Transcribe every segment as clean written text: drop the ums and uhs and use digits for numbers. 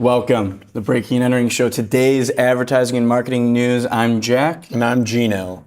Welcome to the Breaking and Entering Show. Today's advertising and marketing news. I'm Jack. And I'm Gino.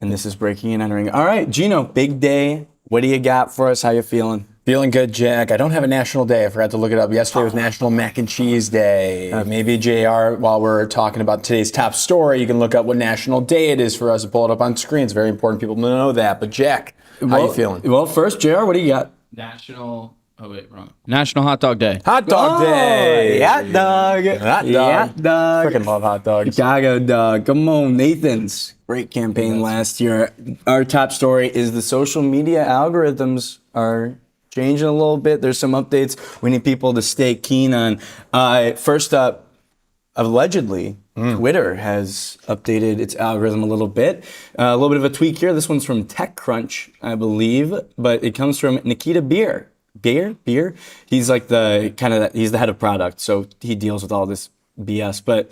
And this is Breaking and Entering. All right, Gino, big day. What do you got for us? How you feeling? Feeling good, Jack. I don't have a national day. I forgot to look it up. Yesterday was National Mac and Cheese Day. Maybe, JR, while we're talking about today's top story, you can look up what national day it is for us and pull it up on screen. It's very important people to know that. But, Jack, how you feeling? Well, first, JR, what do you got? National Hot Dog Day. Hot Dog Day. Hot dog. Hot dog. Hot dog. Freaking love hot dogs. Chicago dog. Come on, Nathan's. Great campaign last year. Our top story is the social media algorithms are changing a little bit. There's some updates we need people to stay keen on. First up, allegedly, Twitter has updated its algorithm a little bit. A little bit of a tweak here. This one's from TechCrunch, I believe, but it comes from Nikita Beer. Beer? He's like he's the head of product, so he deals with all this BS. But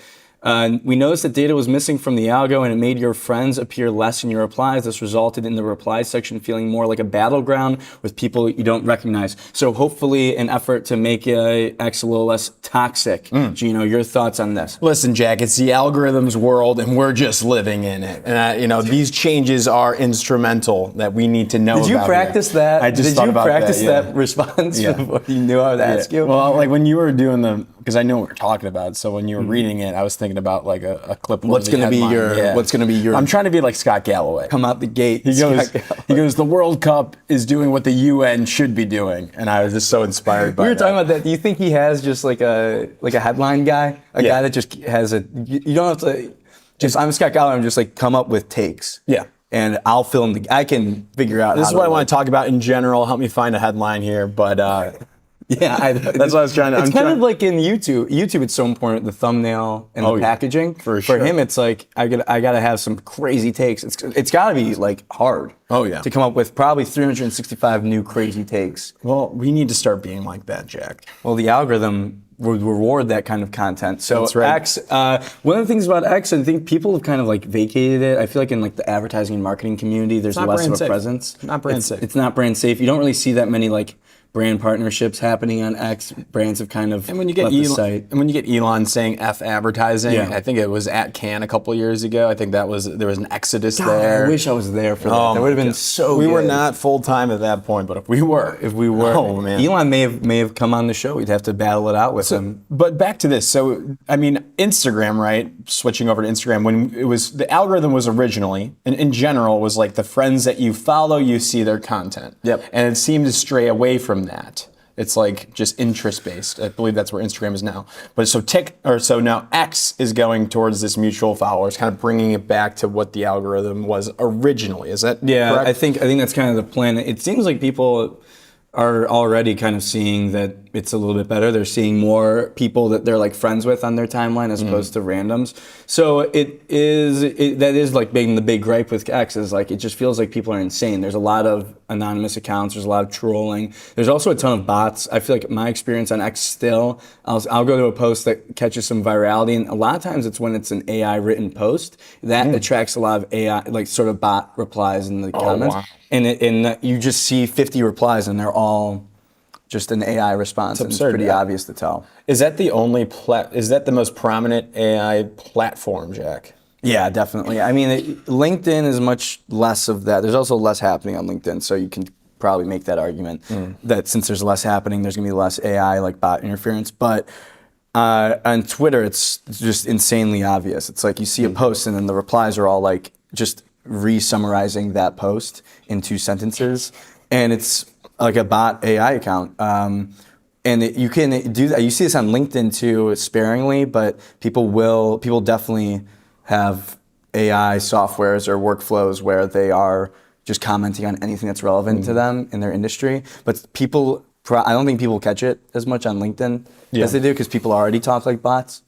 we noticed that data was missing from the algo and it made your friends appear less in your replies. This resulted in the reply section feeling more like a battleground with people you don't recognize. So hopefully an effort to make X a little less toxic. Gino, your thoughts on this? Listen, Jack, it's the algorithms world and we're just living in it. And these changes are instrumental that we need to know about. Did you practice that? I just thought about that, that response before you knew I would ask you? Well, like when you were doing because I knew what we were talking about, so when you were reading it, I was thinking about like a clip. What's going to be your? I'm trying to be like Scott Galloway. Come out the gate. He goes, the World Cup is doing what the UN should be doing, and I was just so inspired by that. We were talking about that. Do you think he has just like a headline guy, guy that just has you don't have to. Just I'm Scott Galloway. I'm just like come up with takes. Yeah. And I'll film I can figure out. This is what I want to talk about in general. Help me find a headline here, but. Yeah, that's what I was trying to. It's kind of like in YouTube. YouTube, it's so important, the thumbnail and the packaging. For sure. For him, it's like I gotta have some crazy takes. It's gotta be like hard. Oh yeah. To come up with probably 365 new crazy takes. Well, we need to start being like that, Jack. Well, the algorithm would reward that kind of content. So that's right. X, one of the things about X, I think people have kind of like vacated it. I feel like in like the advertising and marketing community, there's less of a presence. Not brand safe. It's not brand safe. You don't really see that many like brand partnerships happening on X. Brands have kind of left the site. And when you get Elon saying F advertising, I think it was at Cannes a couple of years ago. I think there was an exodus there. I wish I was there for that. That would have been so We good. were not full time at that point, but if we were. Oh, man. Elon may have come on the show. We'd have to battle it out with him. But back to this. So, I mean, Instagram, right? Switching over to Instagram, when the algorithm was originally, and in general, was like the friends that you follow, you see their content. Yep. And it seemed to stray away from that. It's like just interest-based. I believe that's where Instagram is now. But so now X is going towards this mutual followers, kind of bringing it back to what the algorithm was originally. Is that correct? I think that's kind of the plan. It seems like people are already kind of seeing that it's a little bit better. They're seeing more people that they're like friends with on their timeline as opposed to randoms. So that is like being the big gripe with X is like it just feels like people are insane. There's a lot of anonymous accounts. There's a lot of trolling. There's also a ton of bots. I feel like my experience on X still, I'll go to a post that catches some virality, and a lot of times it's when it's an AI written post that attracts a lot of AI like sort of bot replies in the comments. Wow. And you just see 50 replies and they're all just an AI response. It's pretty obvious to tell. Is that the is that the most prominent AI platform, Jack? Yeah, definitely. I mean, LinkedIn is much less of that. There's also less happening on LinkedIn, so you can probably make that argument that since there's less happening, there's going to be less AI like bot interference. But on Twitter, it's just insanely obvious. It's like you see a post and then the replies are all like just re-summarizing that post in 2 sentences, and it's like a bot AI account. And you can do that. You see this on LinkedIn too, sparingly, but people definitely have AI softwares or workflows where they are just commenting on anything that's relevant to them in their industry. But I don't think people catch it as much on LinkedIn as they do because people already talk like bots.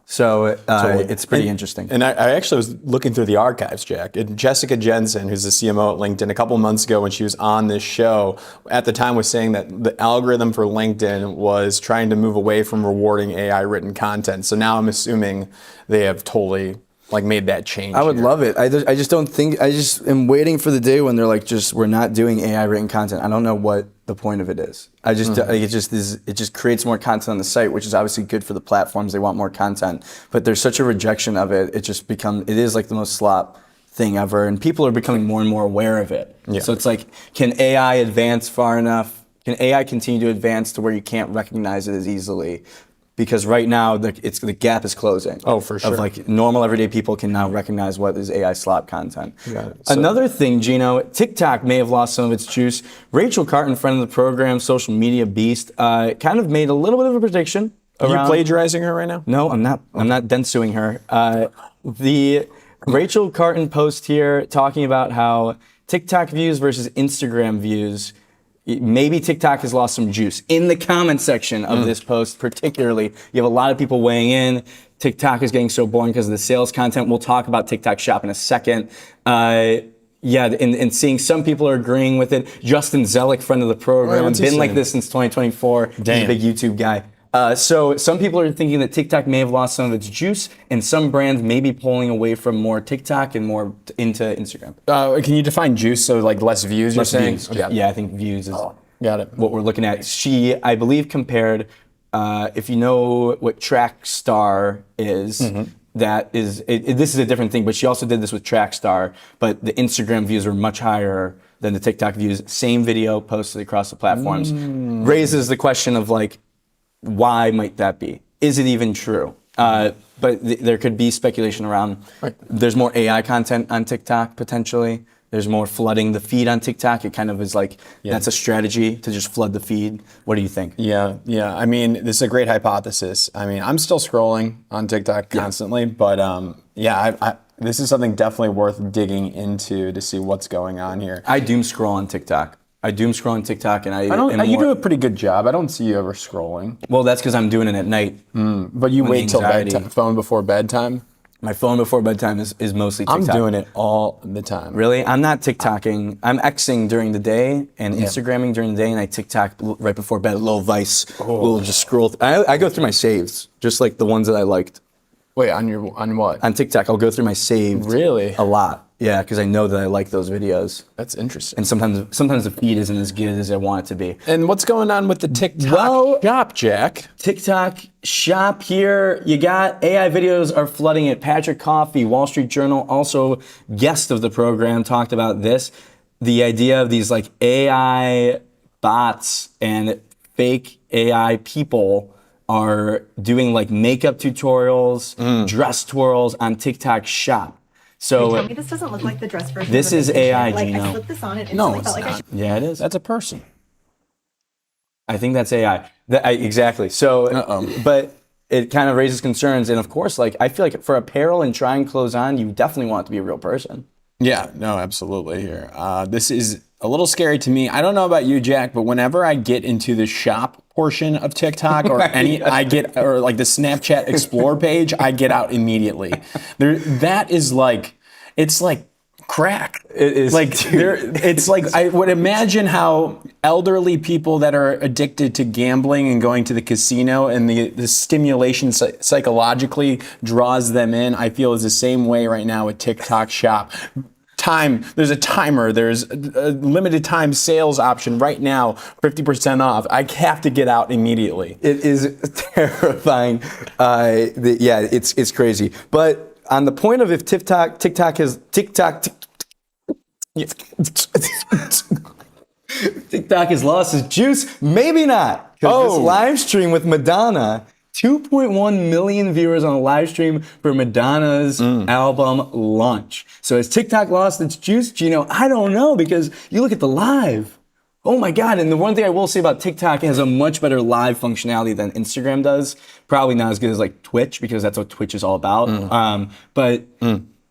So it's pretty interesting. And I actually was looking through the archives, Jack. And Jessica Jensen, who's the CMO at LinkedIn, a couple months ago when she was on this show, at the time was saying that the algorithm for LinkedIn was trying to move away from rewarding AI written content. So now I'm assuming they have totally like made that change. I would here. love it. I just don't think. I just am waiting for the day when they're like, we're not doing AI written content. I don't know what the point of it is. I just like, it just creates more content on the site, which is obviously good for the platforms. They want more content, but there's such a rejection of it. It is like the most slop thing ever, and people are becoming more and more aware of it. Yeah. So it's like, can AI advance far enough? Can AI continue to advance to where you can't recognize it as easily? Because right now the gap is closing. Oh, for sure. Of like normal everyday people can now recognize what is AI slop content. Got it. Another thing, Gino, TikTok may have lost some of its juice. Rachel Carton, friend of the program, social media beast, kind of made a little bit of a prediction. Are you around- plagiarizing her right now? No, I'm not. I'm not densuing her. The Rachel Carton post here talking about how TikTok views versus Instagram views. Maybe TikTok has lost some juice. In the comment section of this post, particularly, you have a lot of people weighing in. TikTok is getting so boring because of the sales content. We'll talk about TikTok Shop in a second. And seeing some people are agreeing with it. Justin Zellick, friend of the program, what's he been like saying? this since 2024. Damn. He's a big YouTube guy. So some people are thinking that TikTok may have lost some of its juice, and some brands may be pulling away from more TikTok and more into Instagram. Can you define juice? So like less views, you're saying? Views. Yeah, I think views is Got it. what we're looking at. She, I believe, compared, if you know what Trackstar is, that is, this is a different thing, but she also did this with Trackstar, but the Instagram views were much higher than the TikTok views. Same video posted across the platforms. Raises the question of like, why might that be? Is it even true? But there could be speculation around. There's more AI content on TikTok potentially. There's more flooding the feed on TikTok. It kind of is like that's a strategy to just flood the feed. What do you think? Yeah. I mean, this is a great hypothesis. I mean, I'm still scrolling on TikTok constantly, but this is something definitely worth digging into to see what's going on here. I doom scroll on TikTok. and You do a pretty good job. I don't see you ever scrolling. Well, that's because I'm doing it at night. But you wait till anxiety. bedtime, phone before bedtime? My phone before bedtime is mostly TikTok. I'm doing it all the time. Really? I'm not TikToking. I'm Xing during the day and Instagramming during the day, and I TikTok right before bed. A little vice. We'll just scroll. I go through my saves, just like the ones that I liked. Wait, on what? On TikTok, I'll go through my saved. Really? A lot. Yeah, because I know that I like those videos. That's interesting. And sometimes the feed isn't as good as I want it to be. And what's going on with the TikTok shop, Jack? TikTok shop here. You got AI videos are flooding it. Patrick Coffey, Wall Street Journal, also guest of the program, talked about this. The idea of these like AI bots and fake AI people are doing like makeup tutorials, dress twirls on TikTok shop. So Tell me this doesn't look like the dress version. This of is the vacation. AI, Like Gino. I slipped this on and No, instantly it's felt like I not. should. yeah, it is. That's a person. I think that's AI. Exactly. So, but it kind of raises concerns. And of course, like I feel like for apparel and trying clothes on, you definitely want it to be a real person. Yeah, no, absolutely here. This is a little scary to me. I don't know about you, Jack, but whenever I get into the shop portion of TikTok or or like the Snapchat Explore page, I get out immediately. That is like, it's like crack. It is, like dude. it's like I would imagine how elderly people that are addicted to gambling and going to the casino and the stimulation psychologically draws them in. I feel is the same way right now with TikTok Shop. There's a timer, there's a limited time sales option right now, 50% off. I have to get out immediately. It is terrifying. It's crazy. But on the point of if TikTok has lost its juice, maybe not. Because this live stream with Madonna, 2.1 million viewers on a live stream for Madonna's album launch. So has TikTok lost its juice, Gino? I don't know, because you look at the live. Oh my God, and the one thing I will say about TikTok, it has a much better live functionality than Instagram does. Probably not as good as like Twitch, because that's what Twitch is all about.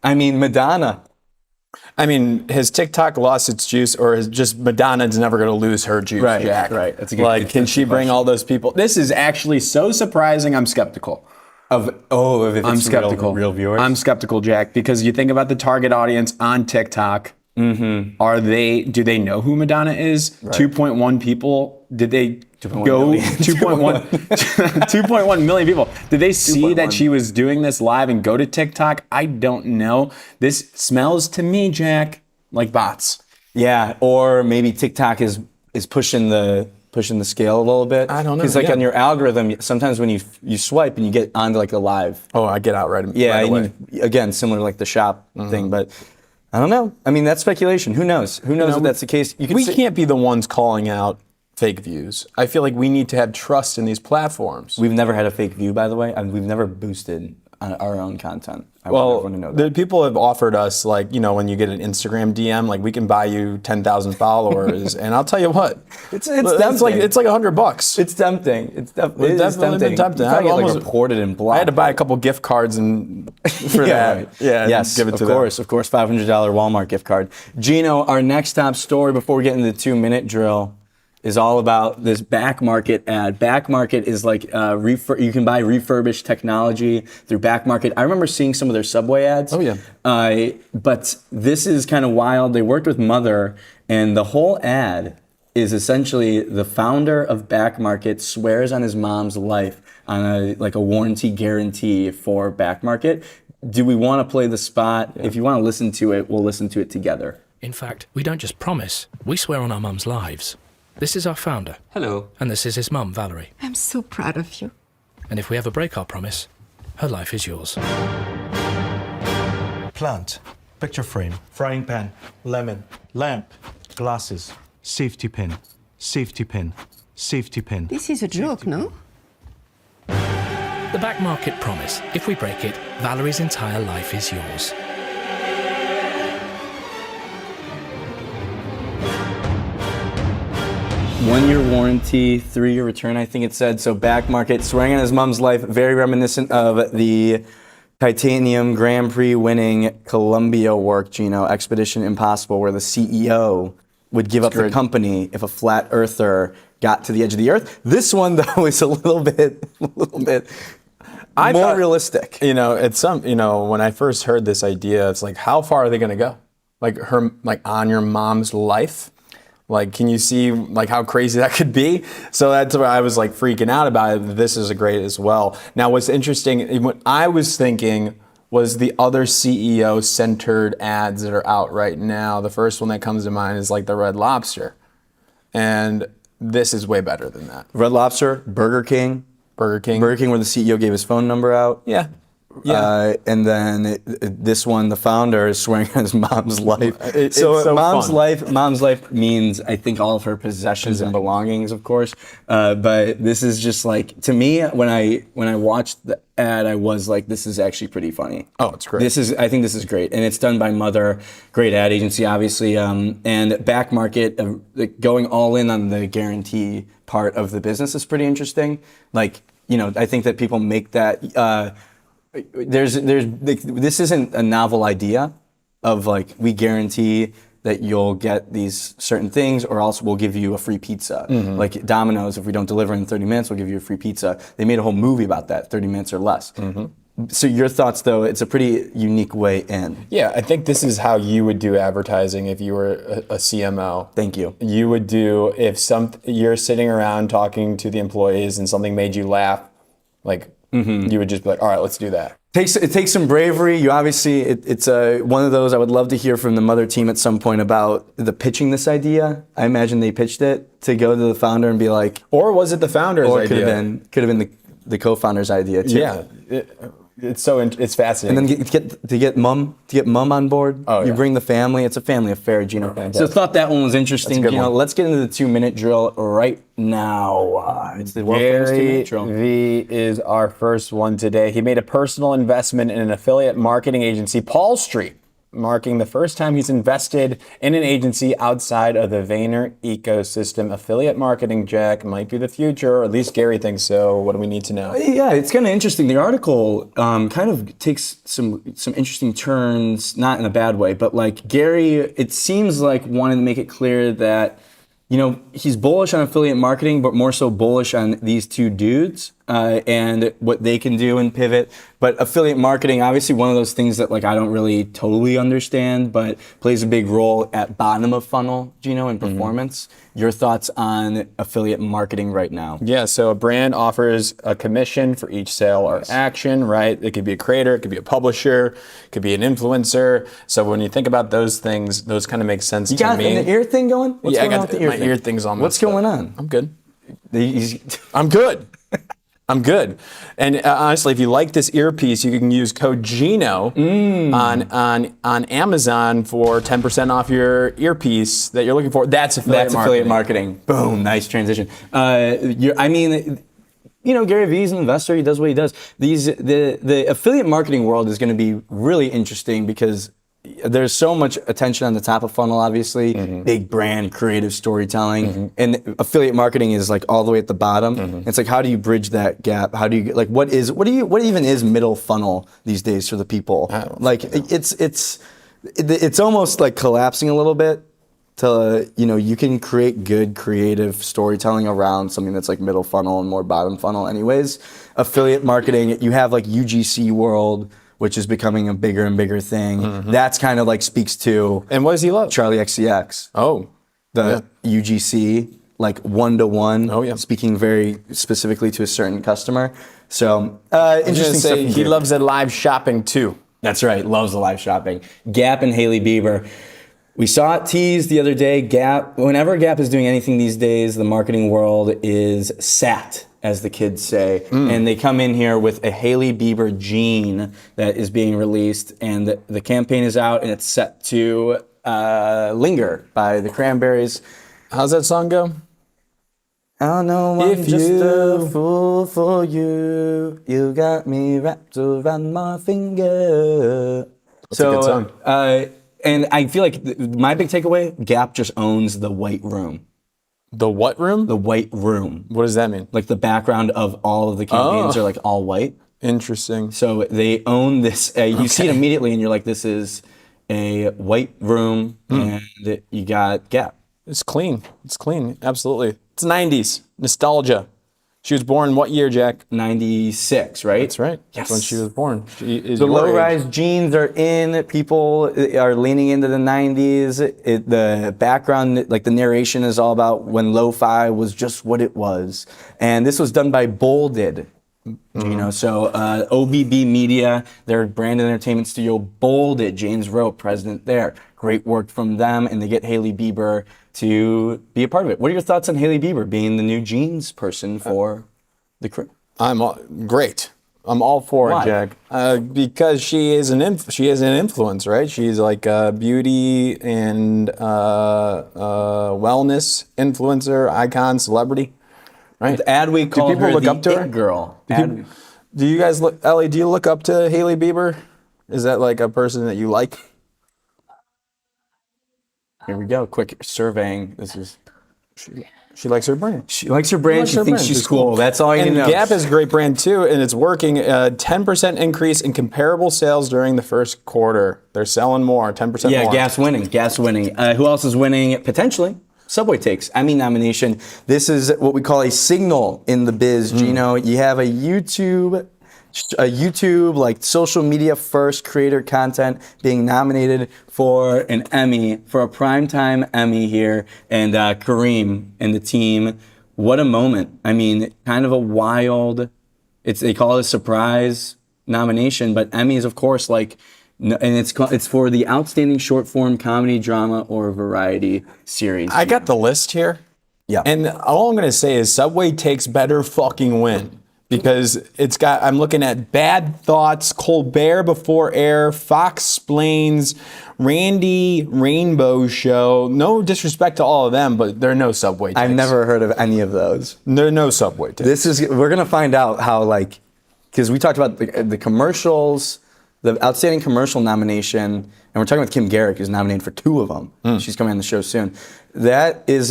I mean, Madonna. I mean, has TikTok lost its juice, or is just Madonna's never going to lose her juice, Right, Jack? right. That's a good- Like, can that's she a good bring question. all those people? This is actually so surprising. I'm skeptical. If it's I'm skeptical. real viewers. I'm skeptical, Jack, because you think about the target audience on TikTok. Do they know who Madonna is? 2.1 people. Did they go 2.1 million people? Did they see that she was doing this live and go to TikTok? I don't know. This smells to me, Jack, like bots. Yeah, or maybe TikTok is pushing the scale a little bit. I don't know. Because like on your algorithm, sometimes when you swipe and you get onto like the live. Oh, I get out right away. Again, similar to like the shop thing, but I don't know. I mean, that's speculation. Who knows? Who knows if that's the case? We can't be the ones calling out fake views. I feel like we need to have trust in these platforms. We've never had a fake view, by the way, and we've never boosted on our own content. I want everyone to know that. The people have offered us, like, when you get an Instagram DM, like, we can buy you 10,000 followers, and I'll tell you what, it's like $100. It's tempting. It's definitely been tempting. I almost reported and blocked. I had to buy a couple gift cards for that. Right. Yeah, yes, give it to them. Of course, $500 Walmart gift card. Gino, our next top story before we get into the 2-minute drill is all about this back market ad. Back market is like you can buy refurbished technology through back market. I remember seeing some of their Subway ads. Oh yeah. But this is kind of wild. They worked with Mother, and the whole ad is essentially the founder of Back Market swears on his mom's life on a warranty guarantee for Back Market. Do we want to play the spot? Yeah. If you want to listen to it, we'll listen to it together. In fact, we don't just promise, we swear on our mum's lives. This is our founder. Hello. And this is his mum, Valerie. I'm so proud of you. And if we ever break our promise, her life is yours. Plant, picture frame, frying pan, lemon, lamp, glasses, safety pin, safety pin, safety pin. This is a joke, no? The Back Market promise. If we break it, Valerie's entire life is yours. 1-year warranty, 3-year return, I think it said. So Back Market, swearing on his mom's life, very reminiscent of the Titanium Grand Prix winning Columbia work, Gino, Expedition Impossible, where the CEO would give up the company if a flat earther got to the edge of the earth. This one, though, is a little bit more realistic. When I first heard this idea, it's like, how far are they going to go? On your mom's life? Can you see how crazy that could be? So that's why I was freaking out about it. This is great as well. Now, what's interesting, what I was thinking was the other CEO-centered ads that are out right now. The first one that comes to mind is the Red Lobster. And this is way better than that. Red Lobster, Burger King, where the CEO gave his phone number out. Yeah. And then this one, the founder is swearing on his mom's life. So mom's fun. Mom's life means, I think, all of her possessions and belongings, of course. But this is just to me, when I watched the ad, I was like, this is actually pretty funny. Oh, it's great. I think this is great, and it's done by Mother, great ad agency, obviously. And Back Market, going all in on the guarantee part of the business is pretty interesting. I think that people make that. This isn't a novel idea of we guarantee that you'll get these certain things, or else we'll give you a free pizza. Like Domino's, if we don't deliver in 30 minutes, we'll give you a free pizza. They made a whole movie about that, 30 minutes or less. So your thoughts, though, it's a pretty unique way in. Yeah, I think this is how you would do advertising if you were a CMO. Thank you. You would do, if you're sitting around talking to the employees and something made you laugh, you would just be like, all right, let's do that. It takes some bravery. You obviously, it's one of those. I would love to hear from the Mother team at some point about the pitching this idea. I imagine they pitched it to go to the founder and be like, or was it the founder's idea? Could have been the co-founder's idea too. Yeah, it's fascinating. And then to get mom on board. Oh, you bring the family. It's a family affair, Gino. So I thought that one was interesting. Gino, let's get into the 2-minute drill right now. It's the world famous 2-minute drill. Gary V is our first one today. He made a personal investment in an affiliate marketing agency, Paul Street, marking the first time he's invested in an agency outside of the Vayner ecosystem. Affiliate marketing, Jack, might be the future, or at least Gary thinks so. What do we need to know? Yeah, it's kind of interesting. The article kind of takes some interesting turns, not in a bad way, but Gary, it seems wanted to make it clear that he's bullish on affiliate marketing, but more so bullish on these two dudes and what they can do and pivot. But affiliate marketing, obviously one of those things that like I don't really totally understand, but plays a big role at bottom of funnel, Gino, in performance. Your thoughts on affiliate marketing right now? Yeah, so a brand offers a commission for each sale or action, right? It could be a creator, it could be a publisher, it could be an influencer. So when you think about those things, those kind of make sense You to got me. the ear thing going? What's Yeah, I going on got with the ear my thing? ear thing's on. What's going on? I'm good. He's- I'm good. I'm good. And honestly, if you like this earpiece, you can use code GINO on Amazon for 10% off your earpiece that you're looking for. That's affiliate marketing. Boom, nice transition. Gary Vee's an investor. He does what he does. The affiliate marketing world is going to be really interesting because there's so much attention on the top of funnel, obviously, big brand, creative storytelling, and affiliate marketing is like all the way at the bottom. It's like, how do you bridge that gap? How do you like what even is middle funnel these days for the people? Like it's almost like collapsing a little bit. You can create good creative storytelling around something that's like middle funnel and more bottom funnel anyways. Affiliate marketing, you have like UGC world, which is becoming a bigger and bigger thing. That's kind of like speaks to And what does he love? Charlie XCX. Oh, The UGC, like one-to-one, Oh, yeah. speaking very specifically to a certain customer. So I was interesting gonna stuff. say, in he here. loves the live shopping too. That's right, loves the live shopping. Gap and Hailey Bieber. We saw it teased the other day. Gap, whenever Gap is doing anything these days, the marketing world is sat, as the kids say. And they come in here with a Hailey Bieber jean that is being released, and the campaign is out, and it's set to Linger by the Cranberries. How's that song go? I don't know, I'm If just you- a fool for you. You got me wrapped around my finger. That's a good song. And I feel like my big takeaway, Gap just owns the white room. The what room? The white room. What does that mean? Like the background of all of the campaigns are like all white. Interesting. So they own this. You see it immediately and you're like, this is a white room and you got Gap. It's clean. It's clean. Absolutely. It's 90s. Nostalgia. She was born what year, Jack? 96, right? That's right. Yes. That's when she was born. She is The your age. low-rise jeans are in. People are leaning into the 90s. The background, like the narration is all about when lo-fi was just what it was. And this was done by Bolded. So OBB Media, their brand and entertainment studio, Bolded, James Rowe, president there. Great work from them, and they get Hailey Bieber to be a part of it. What are your thoughts on Hailey Bieber being the new jeans person for the crew? Great. I'm all for Why? it, Jack. Because she is an influence, right? She's like a beauty and wellness influencer, icon, celebrity, right? Adweek called people her look the up to her? it girl. Do you guys look, Ellie? Do you look up to Hailey Bieber? Is that like a person that you like? Here we go. Quick surveying. This is. She likes her brand. She likes her brand. likes She her thinks brand. she's She's cool. That's all you And need to know. Gap is a great brand too, and it's working. 10% increase in comparable sales during the first quarter. They're selling more, 10% Yeah, more. Gap's winning. Gap's winning. Who else is winning? Potentially. Subway takes Emmy nomination. This is what we call a signal in the biz, Gino. You have a YouTube like social media first creator content being nominated for an Emmy, for a primetime Emmy here, and Kareem and the team. What a moment. I mean, kind of a wild, they call it a surprise nomination, but Emmy is of course like, and it's for the outstanding short form comedy, drama, or variety series. I got the list here. Yeah. And all I'm going to say is Subway takes better fucking win. Because I'm looking at Bad Thoughts, Colbert Before Air, Fox Splains, Randy Rainbow Show. No disrespect to all of them, but there are no Subway takes. I've never heard of any of those. There are no Subway takes. We're gonna find out how because we talked about the commercials, the outstanding commercial nomination, and we're talking about Kim Gehrig, who's nominated for 2 of them. She's coming on the show soon. That is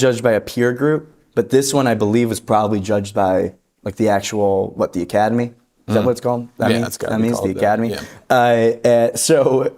judged by a peer group, but this one I believe was probably judged by like the actual the Academy. Is that what it's called? It's gotta be the called that, Academy. yeah. So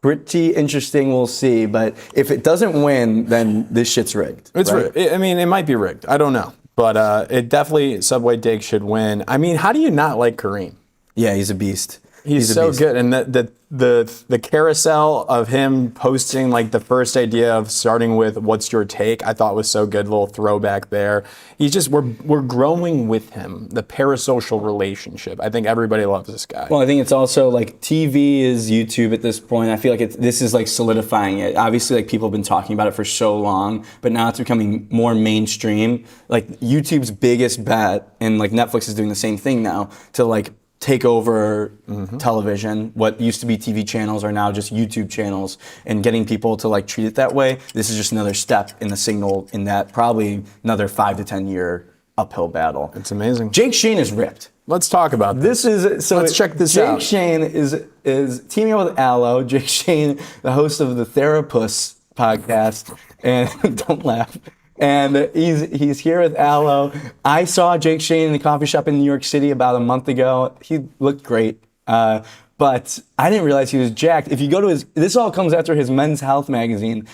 pretty interesting. We'll see. But if it doesn't win, then this shit's rigged. It's right? rigged. I mean, it might be rigged. I don't know. But it definitely, Subway Dig should win. I mean, how do you not like Kareem? Yeah, he's a beast. He's a so beast. good, and the carousel of him posting like the first idea of starting with "What's your take?" I thought was so good. Little throwback there. He's just we're growing with him. The parasocial relationship. I think everybody loves this guy. Well, I think it's also like TV is YouTube at this point. I feel like this is like solidifying it. Obviously, like people have been talking about it for so long, but now it's becoming more mainstream. Like YouTube's biggest bet, and like Netflix is doing the same thing now to like take over television. What used to be TV channels are now just YouTube channels, and getting people to like treat it that way. This is just another step in the signal in that probably another 5 to 10 year uphill battle. It's amazing. Jake Shane is ripped. Let's talk about this. Let's check this out. Jake Shane is teaming up with Aloe. Jake Shane, the host of the Therapist podcast, and don't laugh. And he's here with Aloe. I saw Jake Shane in the coffee shop in New York City about a month ago. He looked great, but I didn't realize he was jacked. If you go to this all comes after his Men's Health magazine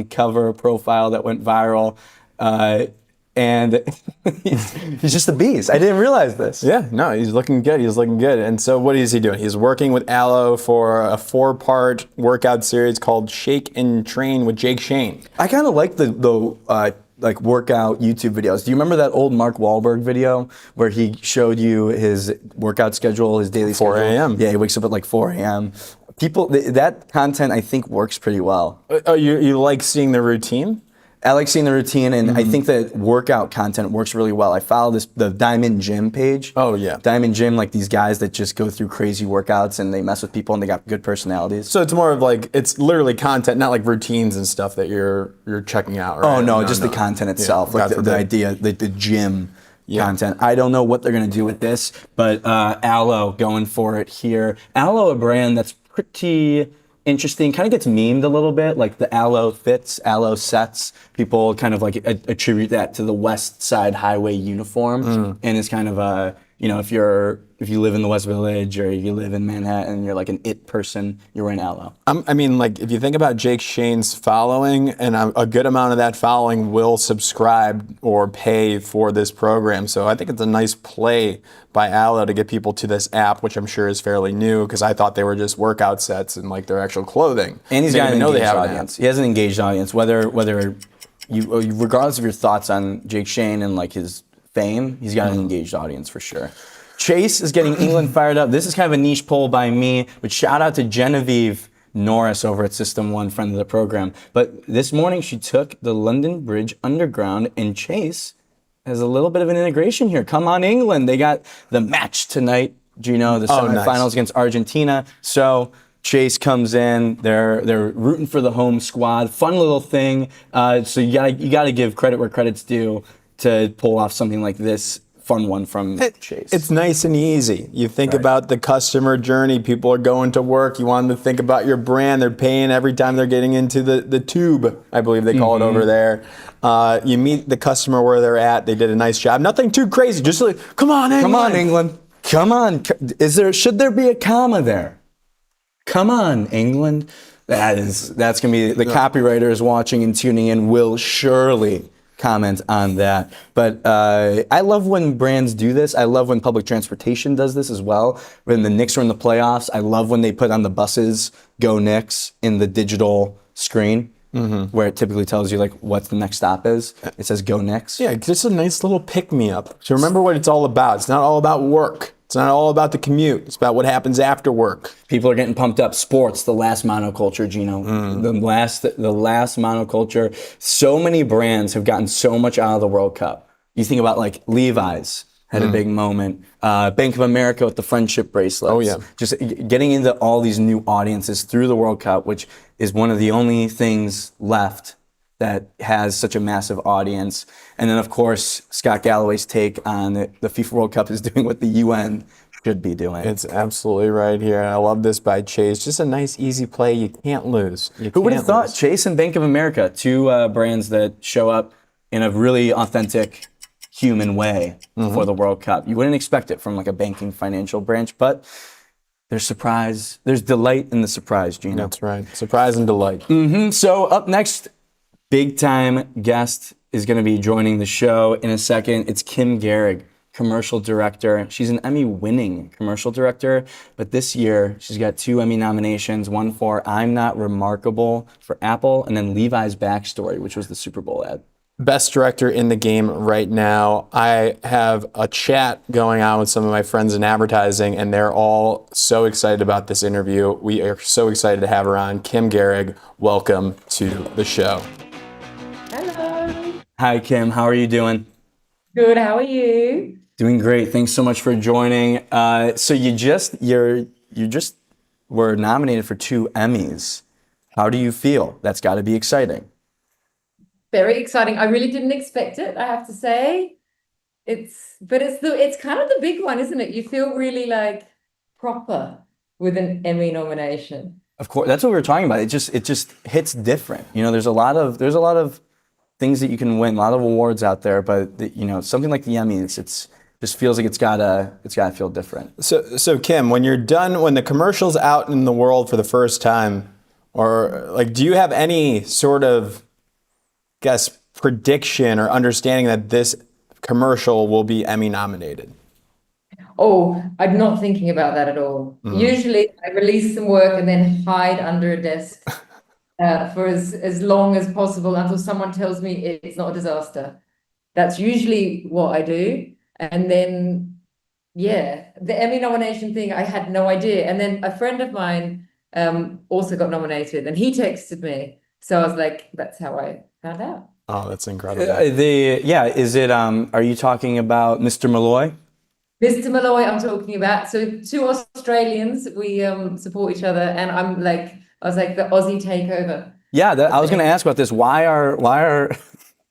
cover profile that went viral. And he's just a beast. I didn't realize this. Yeah, no, he's looking good. He's looking good. And so what is he doing? He's working with Aloe for a 4-part workout series called Shake and Train with Jake Shane. I kind of like the like workout YouTube videos. Do you remember that old Mark Wahlberg video where he showed you his workout schedule, his daily 4 schedule? a.m. Yeah, he wakes up at like 4 a.m. People, that content I think works pretty well. Oh, you like seeing the routine? I like seeing the routine, and I think that workout content works really well. I follow the Diamond Gym page. Oh, yeah. Diamond Gym, like these guys that just go through crazy workouts and they mess with people and they got good personalities. So it's more of like, it's literally content, not like routines and stuff that you're checking out, right? Oh no, just the content itself, Yeah, like the idea, like the gym content. I don't know what they're gonna do with this, but Aloe going for it here. Aloe, a brand that's pretty interesting, kind of gets memed a little bit, like the Aloe fits, Aloe sets. People kind of like attribute that to the West Side Highway uniform, and it's kind of a, you know, if you live in the West Village or you live in Manhattan, you're like an it person, you're wearing Aloe. I mean, like, if you think about Jake Shane's following, and a good amount of that following will subscribe or pay for this program. So I think it's a nice play by Aloe to get people to this app, which I'm sure is fairly new, because I thought they were just workout sets and like their actual clothing. And he's got an know they engaged have an audience. He has an engaged audience. Whether you, regardless of your thoughts on Jake Shane and like his fame, he's got an engaged audience for sure. Chase is getting England fired up. This is kind of a niche poll by me, but shout out to Genevieve Norris over at System 1, friend of the program. But this morning she took the London Bridge Underground, and Chase has a little bit of an integration here. Come on, England. They got the match tonight, Gino, the semifinals against Argentina. So Chase comes in. They're rooting for the home squad. Fun little thing. So you gotta give credit where credit's due to pull off something like this. Fun one from Chase. It's nice and easy. You think about the customer journey. People are going to work. You want them to think about your brand. They're paying every time they're getting into the tube, I believe they call it over there. You meet the customer where they're at. They did a nice job. Nothing too crazy. Just like, come on, England. Come on, England. Come on. Should there be a comma there? Come on, England. That's gonna be, the copywriter is watching and tuning in will surely comment on that. But I love when brands do this. I love when public transportation does this as well. When the Knicks are in the playoffs, I love when they put on the buses, "Go Knicks," in the digital screen, where it typically tells you like what the next stop is. It says "Go Knicks." Yeah, just a nice little pick-me-up. So remember what it's all about. It's not all about work. It's not all about the commute. It's about what happens after work. People are getting pumped up. Sports, the last monoculture, Gino. The last monoculture. So many brands have gotten so much out of the World Cup. You think about like Levi's had a big moment. Bank of America with the friendship bracelets. Oh, yeah. Just getting into all these new audiences through the World Cup, which is one of the only things left that has such a massive audience. And then, of course, Scott Galloway's take on the FIFA World Cup is doing what the UN should be doing. It's absolutely right here. I love this by Chase. Just a nice, easy play. You can't lose. Who would have thought? Chase and Bank of America, two brands that show up in a really authentic, human way for the World Cup. You wouldn't expect it from like a banking financial branch, but there's delight in the surprise, Gino. That's right. Surprise and delight. So up next, big time guest is going to be joining the show in a second. It's Gehrig. commercial director. She's an Emmy-winning commercial director, but this year she's got 2 Emmy nominations, one for I'm Not Remarkable for Apple, and then Levi's Backstory, which was the Super Bowl ad. Best director in the game right now. I have a chat going on with some of my friends in advertising, and they're all so excited about this interview. We are so excited to have her on. Kim Gehrig, welcome to the show. Hello. Hi, Kim. How are you doing? Good. How are you? Doing great. Thanks so much for joining. So you just were nominated for 2 Emmys. How do you feel? That's got to be exciting. Very exciting. I really didn't expect it, I have to say. It's kind of the big one, isn't it? You feel really like proper with an Emmy nomination. Of course, that's what we were talking about. It just hits different. You know, there's a lot of things that you can win, a lot of awards out there, but something like the Emmys, it just feels like it's gotta feel different. So Kim, when the commercial's out in the world for the first time, or like, do you have any sort of prediction or understanding that this commercial will be Emmy nominated? Oh, I'm not thinking about that at all. Mm-hmm. Usually I release some work and then hide under a desk for as long as possible until someone tells me it's not a disaster. That's usually what I do. And then, yeah, the Emmy nomination thing, I had no idea. And then a friend of mine also got nominated and he texted me. So I was like, that's how I found out. Oh, that's incredible. Is it, are you talking about Mr. Malloy? Mr. Malloy, I'm talking about. So 2 Australians, we support each other, and I was like the Aussie takeover. Yeah, I was going to ask about this. Why are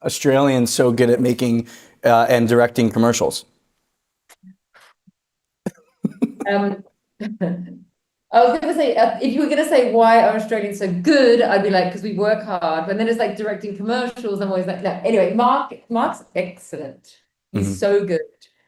Australians so good at making and directing commercials? I was going to say, if you were going to say why are Australians so good, I'd be like, because we work hard. But then it's like directing commercials. I'm always like, no. Anyway, Mark's excellent. He's so good.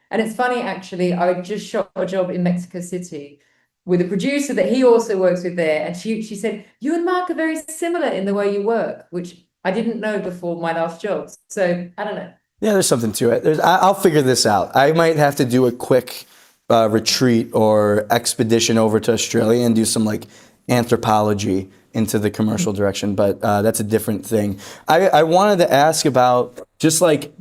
And it's funny, actually, I just shot a job in Mexico City with a producer that he also works with there. And she said, you and Mark are very similar in the way you work, which I didn't know before my last job. So I don't know. Yeah, there's something to it. I'll figure this out. I might have to do a quick retreat or expedition over to Australia and do some like anthropology into the commercial direction, but that's a different thing. I wanted to ask about just like,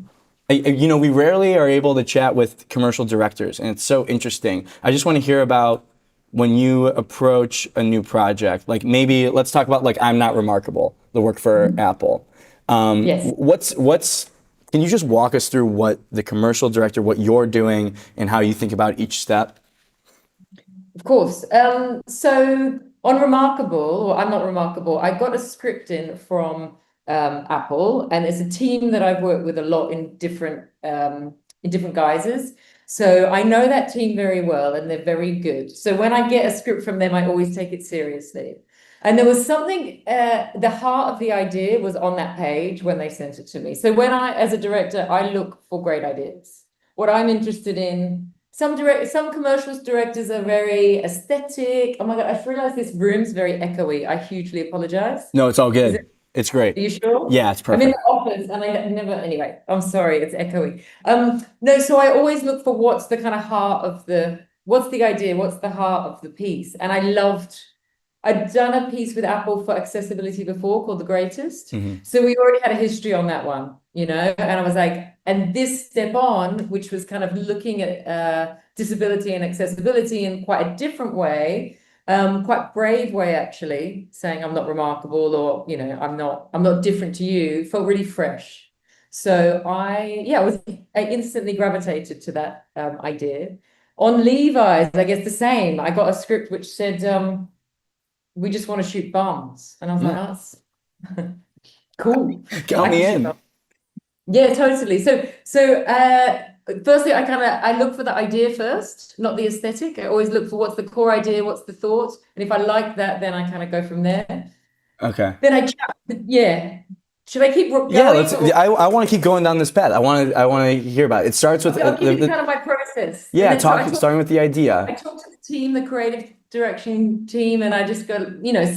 we rarely are able to chat with commercial directors, and it's so interesting. I just want to hear about when you approach a new project, like maybe let's talk about like I'm Not Remarkable, the work for Apple. Yes. Can you just walk us through what the commercial director, what you're doing, and how you think about each step? Of course. So on Remarkable, or I'm Not Remarkable, I got a script in from Apple, and it's a team that I've worked with a lot in different guises. So I know that team very well, and they're very good. So when I get a script from them, I always take it seriously. And there was something, the heart of the idea was on that page when they sent it to me. So as a director, I look for great ideas. What I'm interested in, some commercials directors are very aesthetic. Oh my God, I've realized this room's very echoey. I hugely apologize. No, it's all good. It's great. Are you sure? Yeah, it's perfect. I'm in the office and I never, anyway, I'm sorry, it's echoey. No, so I always look for what's the kind of what's the idea, what's the heart of the piece. And I'd done a piece with Apple for accessibility before called The Greatest. Mm-hmm. So we already had a history on that one, and I was like, and this step on, which was kind of looking at disability and accessibility in quite a different way, quite brave way, actually, saying I'm not remarkable or, I'm not different to you, felt really fresh. So I instantly gravitated to that idea. On Levi's, I guess the same. I got a script which said, we just want to shoot bombs. And I was like, that's cool. Count me in. Yeah, totally. So firstly, I look for the idea first, not the aesthetic. I always look for what's the core idea, what's the thought. And if I like that, then I kind of go from there. Okay. Then should I keep going? Yeah, I want to keep going down this path. I want to hear about it. It starts with I'll give you kind of my process. Yeah, starting with the idea. I talk to the team, the creative direction team, and I just go,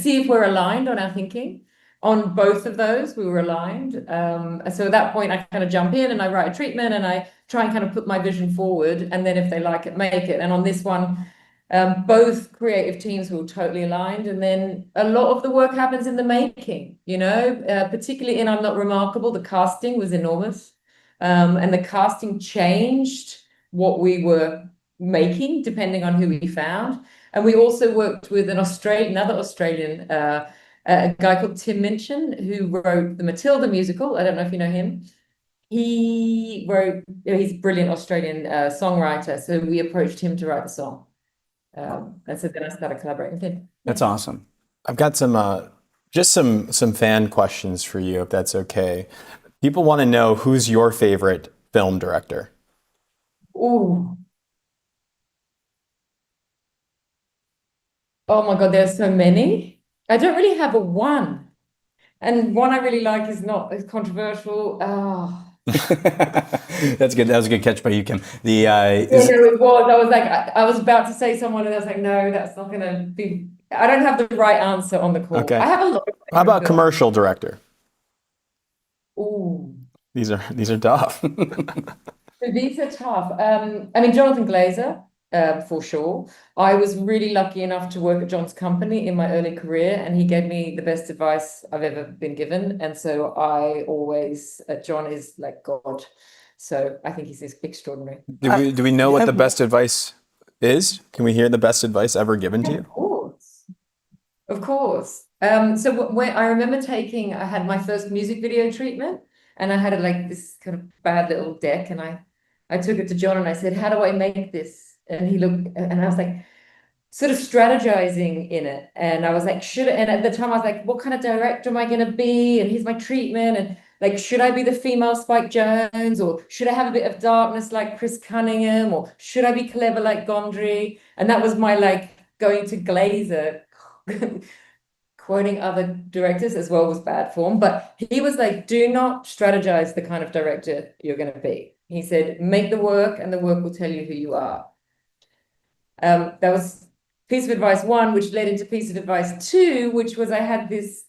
see if we're aligned on our thinking. on both of those, we were aligned. So at that point, I kind of jump in and I write a treatment and I try and kind of put my vision forward. And then if they like it, make it. And on this one, both creative teams were totally aligned. And then a lot of the work happens in the making, particularly in I'm Not Remarkable. The casting was enormous. And the casting changed what we were making depending on who we found. And we also worked with another Australian, a guy called Tim Minchin, who wrote the Matilda musical. I don't know if you know him. He's a brilliant Australian songwriter. So we approached him to write the song. And so then I started collaborating with him. That's awesome. I've got some fan questions for you, if that's okay. People want to know, who's your favorite film director? Ooh. Oh my God, there's so many. I don't really have a one. And one I really like is not as controversial. Oh. That's good. That was a good catch by you, Kim. It was. I was like, I was about to say someone, and I was like, no, that's not going to be. I don't have the right answer on the call. Okay. I have a lot. How about commercial director? Ooh, These are tough. these are tough. I mean, Jonathan Glazer, for sure. I was really lucky enough to work at John's company in my early career, and he gave me the best advice I've ever been given. And so John is like God. So I think he's extraordinary. Do we know what the best advice is? Can we hear the best advice ever given to you? Of course. So when I remember I had my first music video treatment, and I had this kind of bad little deck, and I took it to John and I said, how do I make this? And he looked, and I was like, sort of strategizing in it. And I was like, and at the time I was like, what kind of director am I going to be? And here's my treatment. And like, should I be the female Spike Jonze, or should I have a bit of darkness like Chris Cunningham, or should I be clever like Gondry? And that was my going to Glazer, quoting other directors as well was bad form. But he was like, do not strategize the kind of director you're going to be. He said, make the work, and the work will tell you who you are. That was piece of advice one, which led into piece of advice two, which was I had this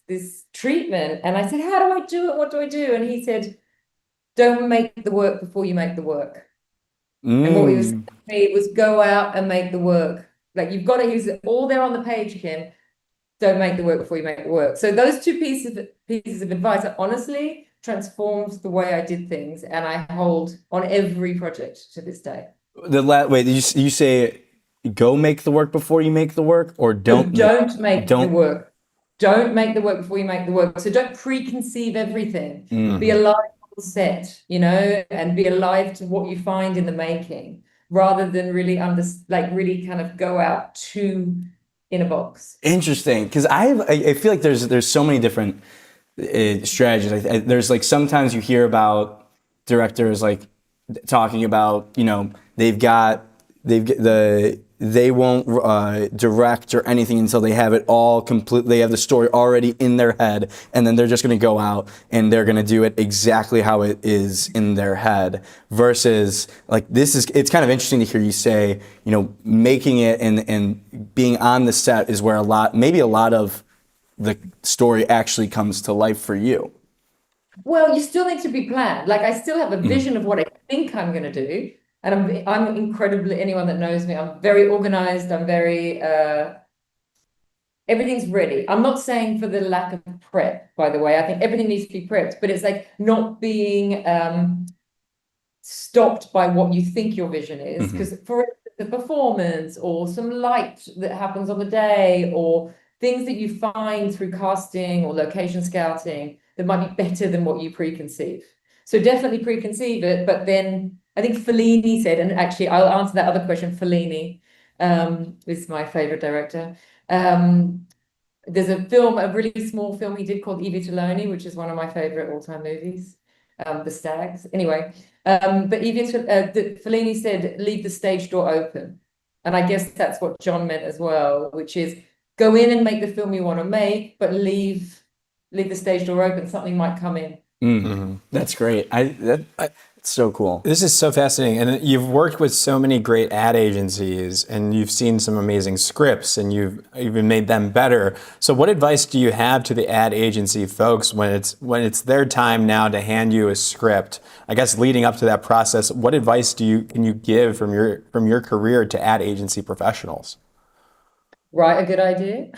treatment, and I said, how do I do it? What do I do? And he said, don't make the work before you make the work. And what he was saying to me was go out and make the work. Like, you've got to use it all there on the page, Kim. Don't make the work before you make the work. So those two pieces of advice honestly transformed the way I did things, and I hold on every project to this day. Wait, did you say go make the work before you make the work, or don't make the work? Don't make the work before you make the work. So don't preconceive everything. Be alive on set, and be alive to what you find in the making, rather than really really kind of go out too in a box. Interesting, because I feel like there's so many different strategies. There's sometimes you hear about directors talking about they won't direct or anything until they have it all complete. They have the story already in their head, and then they're just going to go out and they're going to do it exactly how it is in their head. Versus it's kind of interesting to hear you say, making it and being on the set is where a lot of the story actually comes to life for you. Well, you still need to be planned. I still have a vision of what I think I'm going to do. And I'm incredibly, anyone that knows me, I'm very organized. I'm very, everything's ready. I'm not saying for the lack of prep, by the way. I think everything needs to be prepped, but it's not being stopped by what you think your vision is. Because for the performance, or some light that happens on the day, or things that you find through casting or location scouting that might be better than what you preconceive. So definitely preconceive it, but then I think Fellini said, and actually I'll answer that other question. Fellini is my favorite director. There's a really small film he did called I Vitelloni, which is one of my favorite all-time movies, The Stags. Anyway, but Fellini said, leave the stage door open. And I guess that's what John meant as well, which is go in and make the film you want to make, but leave the stage door open. Something might come in. That's great. It's so cool. This is so fascinating. And you've worked with so many great ad agencies and you've seen some amazing scripts and you've even made them better. So what advice do you have to the ad agency folks when it's their time now to hand you a script? I guess leading up to that process, what advice can you give from your career to ad agency professionals? Write a good idea.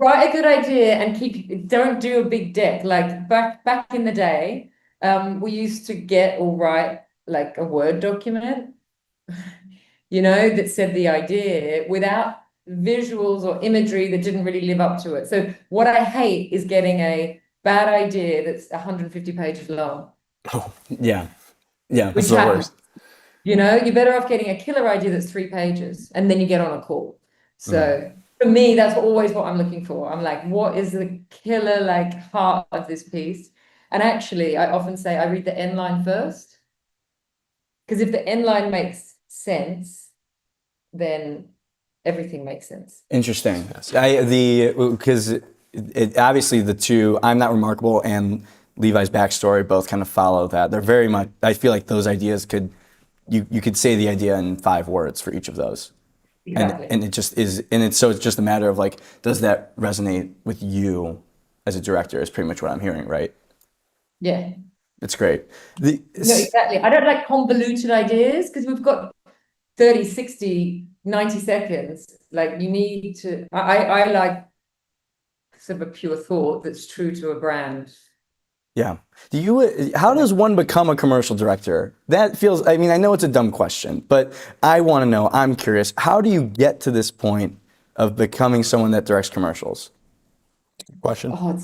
Write a good idea and don't do a big deck. Like back in the day, we used to get or write like a Word document, that said the idea without visuals or imagery that didn't really live up to it. So what I hate is getting a bad idea that's 150 pages long. Oh, yeah. Yeah, Which that's the happens. worst. You're better off getting a killer idea that's 3 pages and then you get on a call. So for me, that's always what I'm looking for. I'm like, what is the killer like heart of this piece? And actually, I often say I read the end line first. Because if the end line makes sense, then everything makes sense. Interesting. Because obviously the two, I'm Not Remarkable and Levi's backstory both kind of follow that. They're very much, I feel like those ideas you could say the idea in 5 words for each of those. Exactly. And it just is, so it's just a matter of like, does that resonate with you as a director is pretty much what I'm hearing, right? Yeah. It's great. No, exactly. I don't like convoluted ideas because we've got 30, 60, 90 seconds. Like you need to, I like sort of a pure thought that's true to a brand. Yeah. How does one become a commercial director? That feels, I mean, I know it's a dumb question, but I want to know, I'm curious, how do you get to this point of becoming someone that directs commercials? Question. Oh,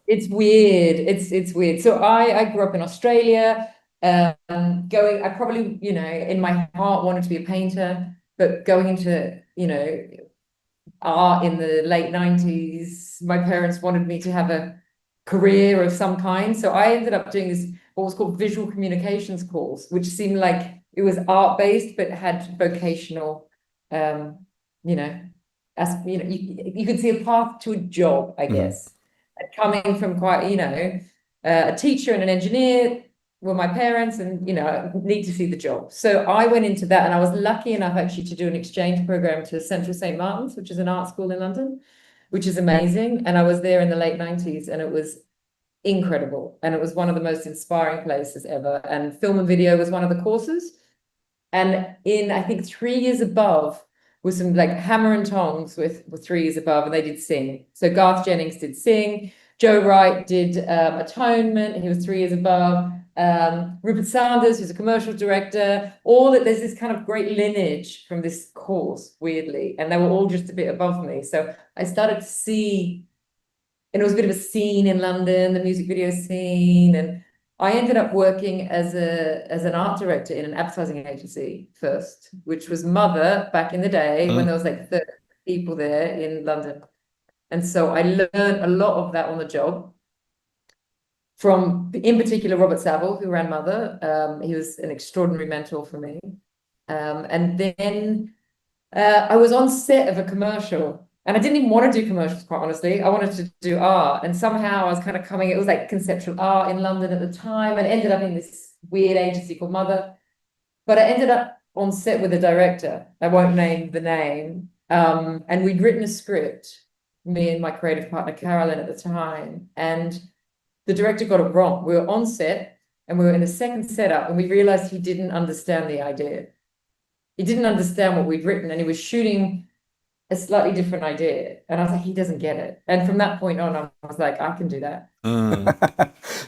it's weird. It's weird. So I grew up in Australia. I probably, in my heart wanted to be a painter, but going into, art in the late 90s, my parents wanted me to have a career of some kind. So I ended up doing this, what was called visual communications course, which seemed like it was art-based, but had vocational, you could see a path to a job, I guess. Coming from quite, a teacher and an engineer were my parents and, need to see the job. So I went into that and I was lucky enough actually to do an exchange program to Central St. Martin's, which is an art school in London, which is amazing. And I was there in the late 90s and it was incredible. And it was one of the most inspiring places ever. And film and video was one of the courses. And in, I think, 3 years above, with some like hammer and tongs with 3 years above, and they did sing. So Garth Jennings did sing. Joe Wright did Atonement. He was 3 years above. Rupert Sanders, who's a commercial director. There's this kind of great lineage from this course, weirdly, and they were all just a bit above me. So I started to see, and it was a bit of a scene in London, the music video scene, and I ended up working as an art director in an advertising agency first, which was Mother back in the day when there was like 30 people there in London. And so I learned a lot of that on the job from, in particular, Robert Saville, who ran Mother. He was an extraordinary mentor for me. And then I was on set of a commercial. And I didn't even want to do commercials, quite honestly. I wanted to do art. And somehow I was kind of it was like conceptual art in London at the time, and ended up in this weird agency called Mother. But I ended up on set with a director. I won't name the name. And we'd written a script, me and my creative partner, Carolyn, at the time. And the director got it wrong. We were on set and we were in the second setup and we realized he didn't understand the idea. He didn't understand what we'd written and he was shooting a slightly different idea. And I was like, he doesn't get it. And from that point on, I was like, I can do that.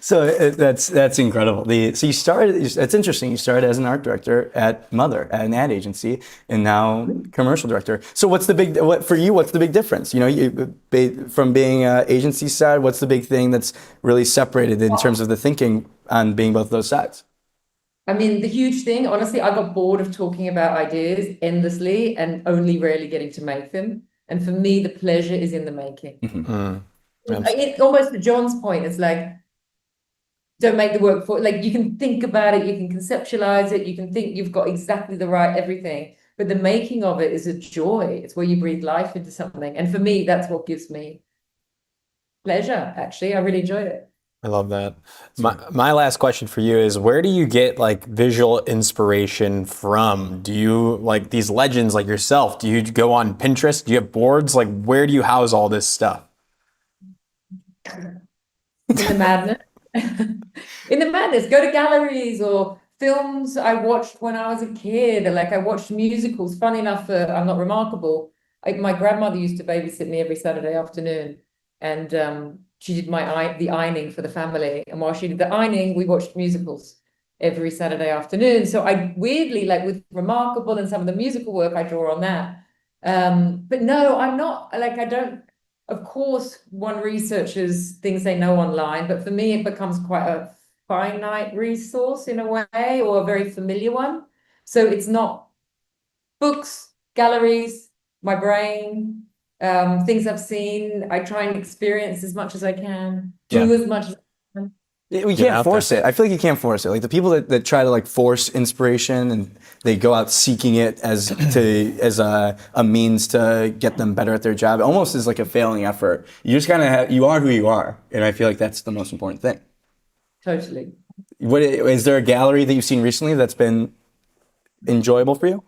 So that's incredible. So you started, it's interesting, you started as an art director at Mother, at an ad agency, and now commercial director. So what's the big difference? From being agency side, what's the big thing that's really separated in terms of the thinking on being both those sides? I mean, the huge thing, honestly, I got bored of talking about ideas endlessly and only rarely getting to make them. And for me, the pleasure is in the making. Almost to John's point, it's like, don't make the work for, like, you can think about it, you can conceptualize it, you can think you've got exactly the right everything, but the making of it is a joy. It's where you breathe life into something. And for me, that's what gives me pleasure, actually. I really enjoyed it. I love that. My last question for you is, where do you get like visual inspiration from? Do you, like these legends like yourself, do you go on Pinterest? Do you have boards? Like, where do you house all this stuff? In the madness. In the madness, go to galleries or films I watched when I was a kid. Like I watched musicals. Funny enough, I'm not remarkable. My grandmother used to babysit me every Saturday afternoon, and she did the ironing for the family. And while she did the ironing, we watched musicals every Saturday afternoon. So I weirdly, like with Remarkable and some of the musical work, I draw on that. But no, I'm not like, I don't. Of course, one researches things they know online, but for me, it becomes quite a finite resource in a way, or a very familiar one. So it's not books, galleries, my brain, things I've seen. I try and experience as much as I can, do as much as I can. We can't force it. I feel like you can't force it. Like the people that try to like force inspiration and they go out seeking it as a means to get them better at their job, almost is like a failing effort. You just gotta you are who you are, and I feel like that's the most important thing. Totally. What is there a gallery that you've seen recently that's been enjoyable for you?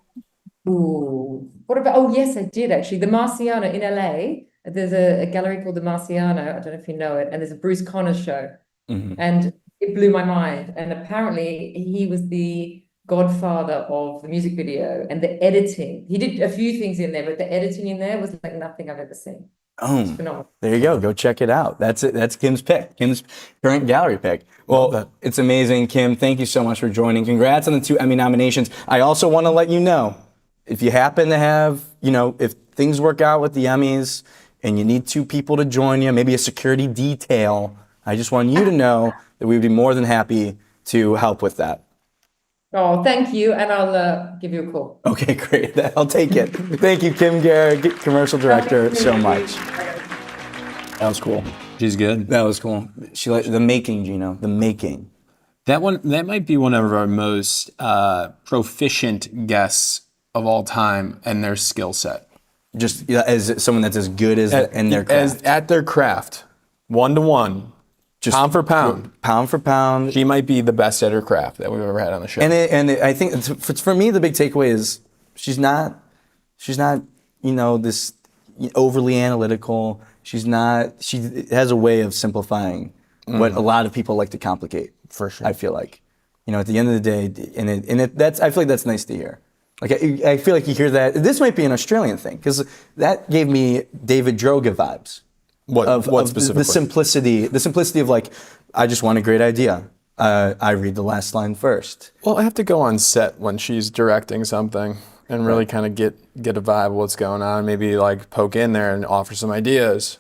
Ooh, what about? Oh yes, I did actually. The Marciana in LA. There's a gallery called the Marciana. I don't know if you know it. And there's a Bruce Connors show. And it blew my mind. And apparently he was the godfather of the music video and the editing. He did a few things in there, but the editing in there was like nothing I've ever seen. Oh, there you go. Go check it out. That's it. That's Kim's pick. Kim's current gallery pick. Well, it's amazing, Kim. Thank you so much for joining. Congrats on the 2 Emmy nominations. I also want to let you know, if you happen to have, if things work out with the Emmys and you need 2 people to join you, maybe a security detail, I just want you to know that we'd be more than happy to help with that. Oh, thank you. And I'll give you a call. Okay, great. I'll take it. Thank you, Kim Gehrig, commercial director, so much. That was cool. She's good. That was cool. She liked the making, Gino, the making. That might be one of our most proficient guests of all time and their skill set. Just as someone that's as good as in their craft. At their craft, 1-to-1. Just pound for pound. Pound for pound. She might be the best at her craft that we've ever had on the show. And I think for me, the big takeaway is she's not, this overly analytical. She has a way of simplifying what a lot of people like to complicate. For sure. I feel like, at the end of the day, I feel like that's nice to hear. Like I feel like you hear that. This might be an Australian thing because that gave me David Droga vibes. What specifically? The simplicity of like, I just want a great idea. I read the last line first. Well, I have to go on set when she's directing something and really kind of get a vibe of what's going on. Maybe like poke in there and offer some ideas.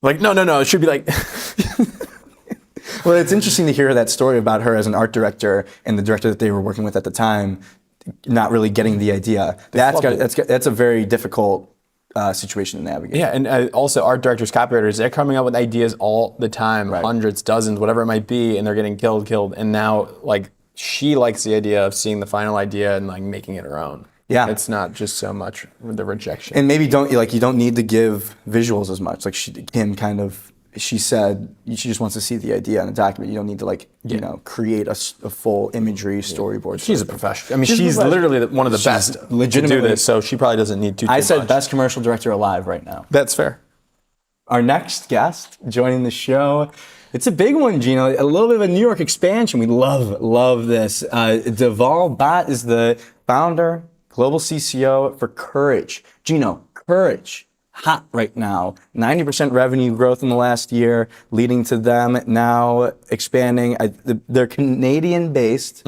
Like, no, it should be like. Well, it's interesting to hear that story about her as an art director and the director that they were working with at the time, not really getting the idea. That's a very difficult situation to navigate. Yeah, and also art directors, copywriters, they're coming up with ideas all the time, hundreds, dozens, whatever it might be, and they're getting killed. And now, like, she likes the idea of seeing the final idea and like making it her own. Yeah, it's not just so much the rejection. And maybe you don't need to give visuals as much. Like she said she just wants to see the idea in a document. You don't need to create a full imagery storyboard. She's a professional. I mean, she's literally one of the best to do this, so she probably doesn't need too much. Best commercial director alive right now. That's fair. Our next guest joining the show, it's a big one, Gino. A little bit of a New York expansion. We love this. Dhaval Bhatt is the founder, global CCO for Courage. Gino, Courage. Hot right now. 90% revenue growth in the last year, leading to them now expanding. They're Canadian-based,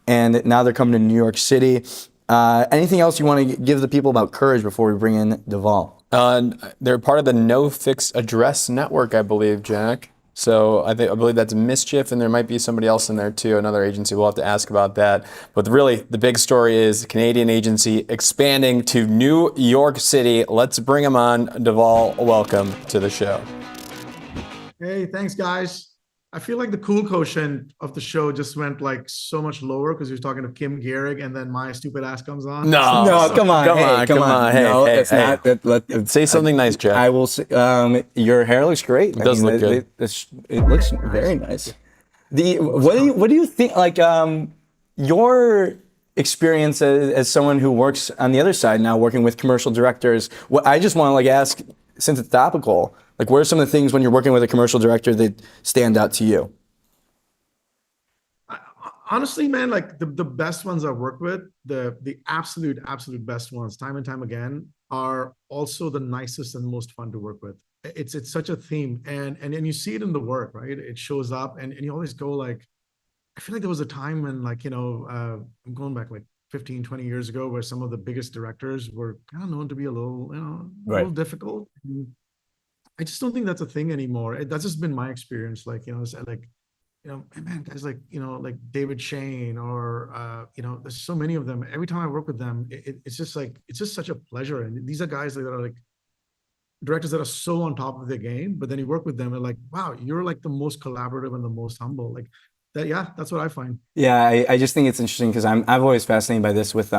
and now they're coming to New York City. Anything else you want to give the people about Courage before we bring in Dhaval? They're part of the No Fixed Address Network, I believe, Jack. So I believe that's Mischief, and there might be somebody else in there too, another agency. We'll have to ask about that. But really, the big story is the Canadian agency expanding to New York City. Let's bring them on. Dhaval, welcome to the show. Hey, thanks, guys. I feel like the cool quotient of the show just went like so much lower because he was talking to Kim Gehrig, and then my stupid ass comes on. No. No, come on, come on. Hey, no, hey, it's hey. not. Say something nice, Jeff. I will say, your hair looks great. It does look good. It looks very nice. What do you think? Like your experience as someone who works on the other side now, working with commercial directors. What I just want to like ask, since it's topical, like what are some of the things when you're working with a commercial director that stand out to you? Honestly, man, like the best ones I've worked with, the absolute best ones, time and time again, are also the nicest and most fun to work with. It's such a theme, and you see it in the work, right? It shows up, and you always go like, I feel like there was a time when like, I'm going back like 15, 20 years ago where some of the biggest directors were kind of known to be a little, a little difficult. And I just don't think that's a thing anymore. That's just been my experience. Like, it's like, man, guys like, like David Shane or, there's so many of them. Every time I work with them, it's just such a pleasure. And these are guys that are like directors that are so on top of their game, but then you work with them and like, wow, you're like the most collaborative and the most humble. Like that, yeah, that's what I find. Yeah, I just think it's interesting because I'm always fascinated by this with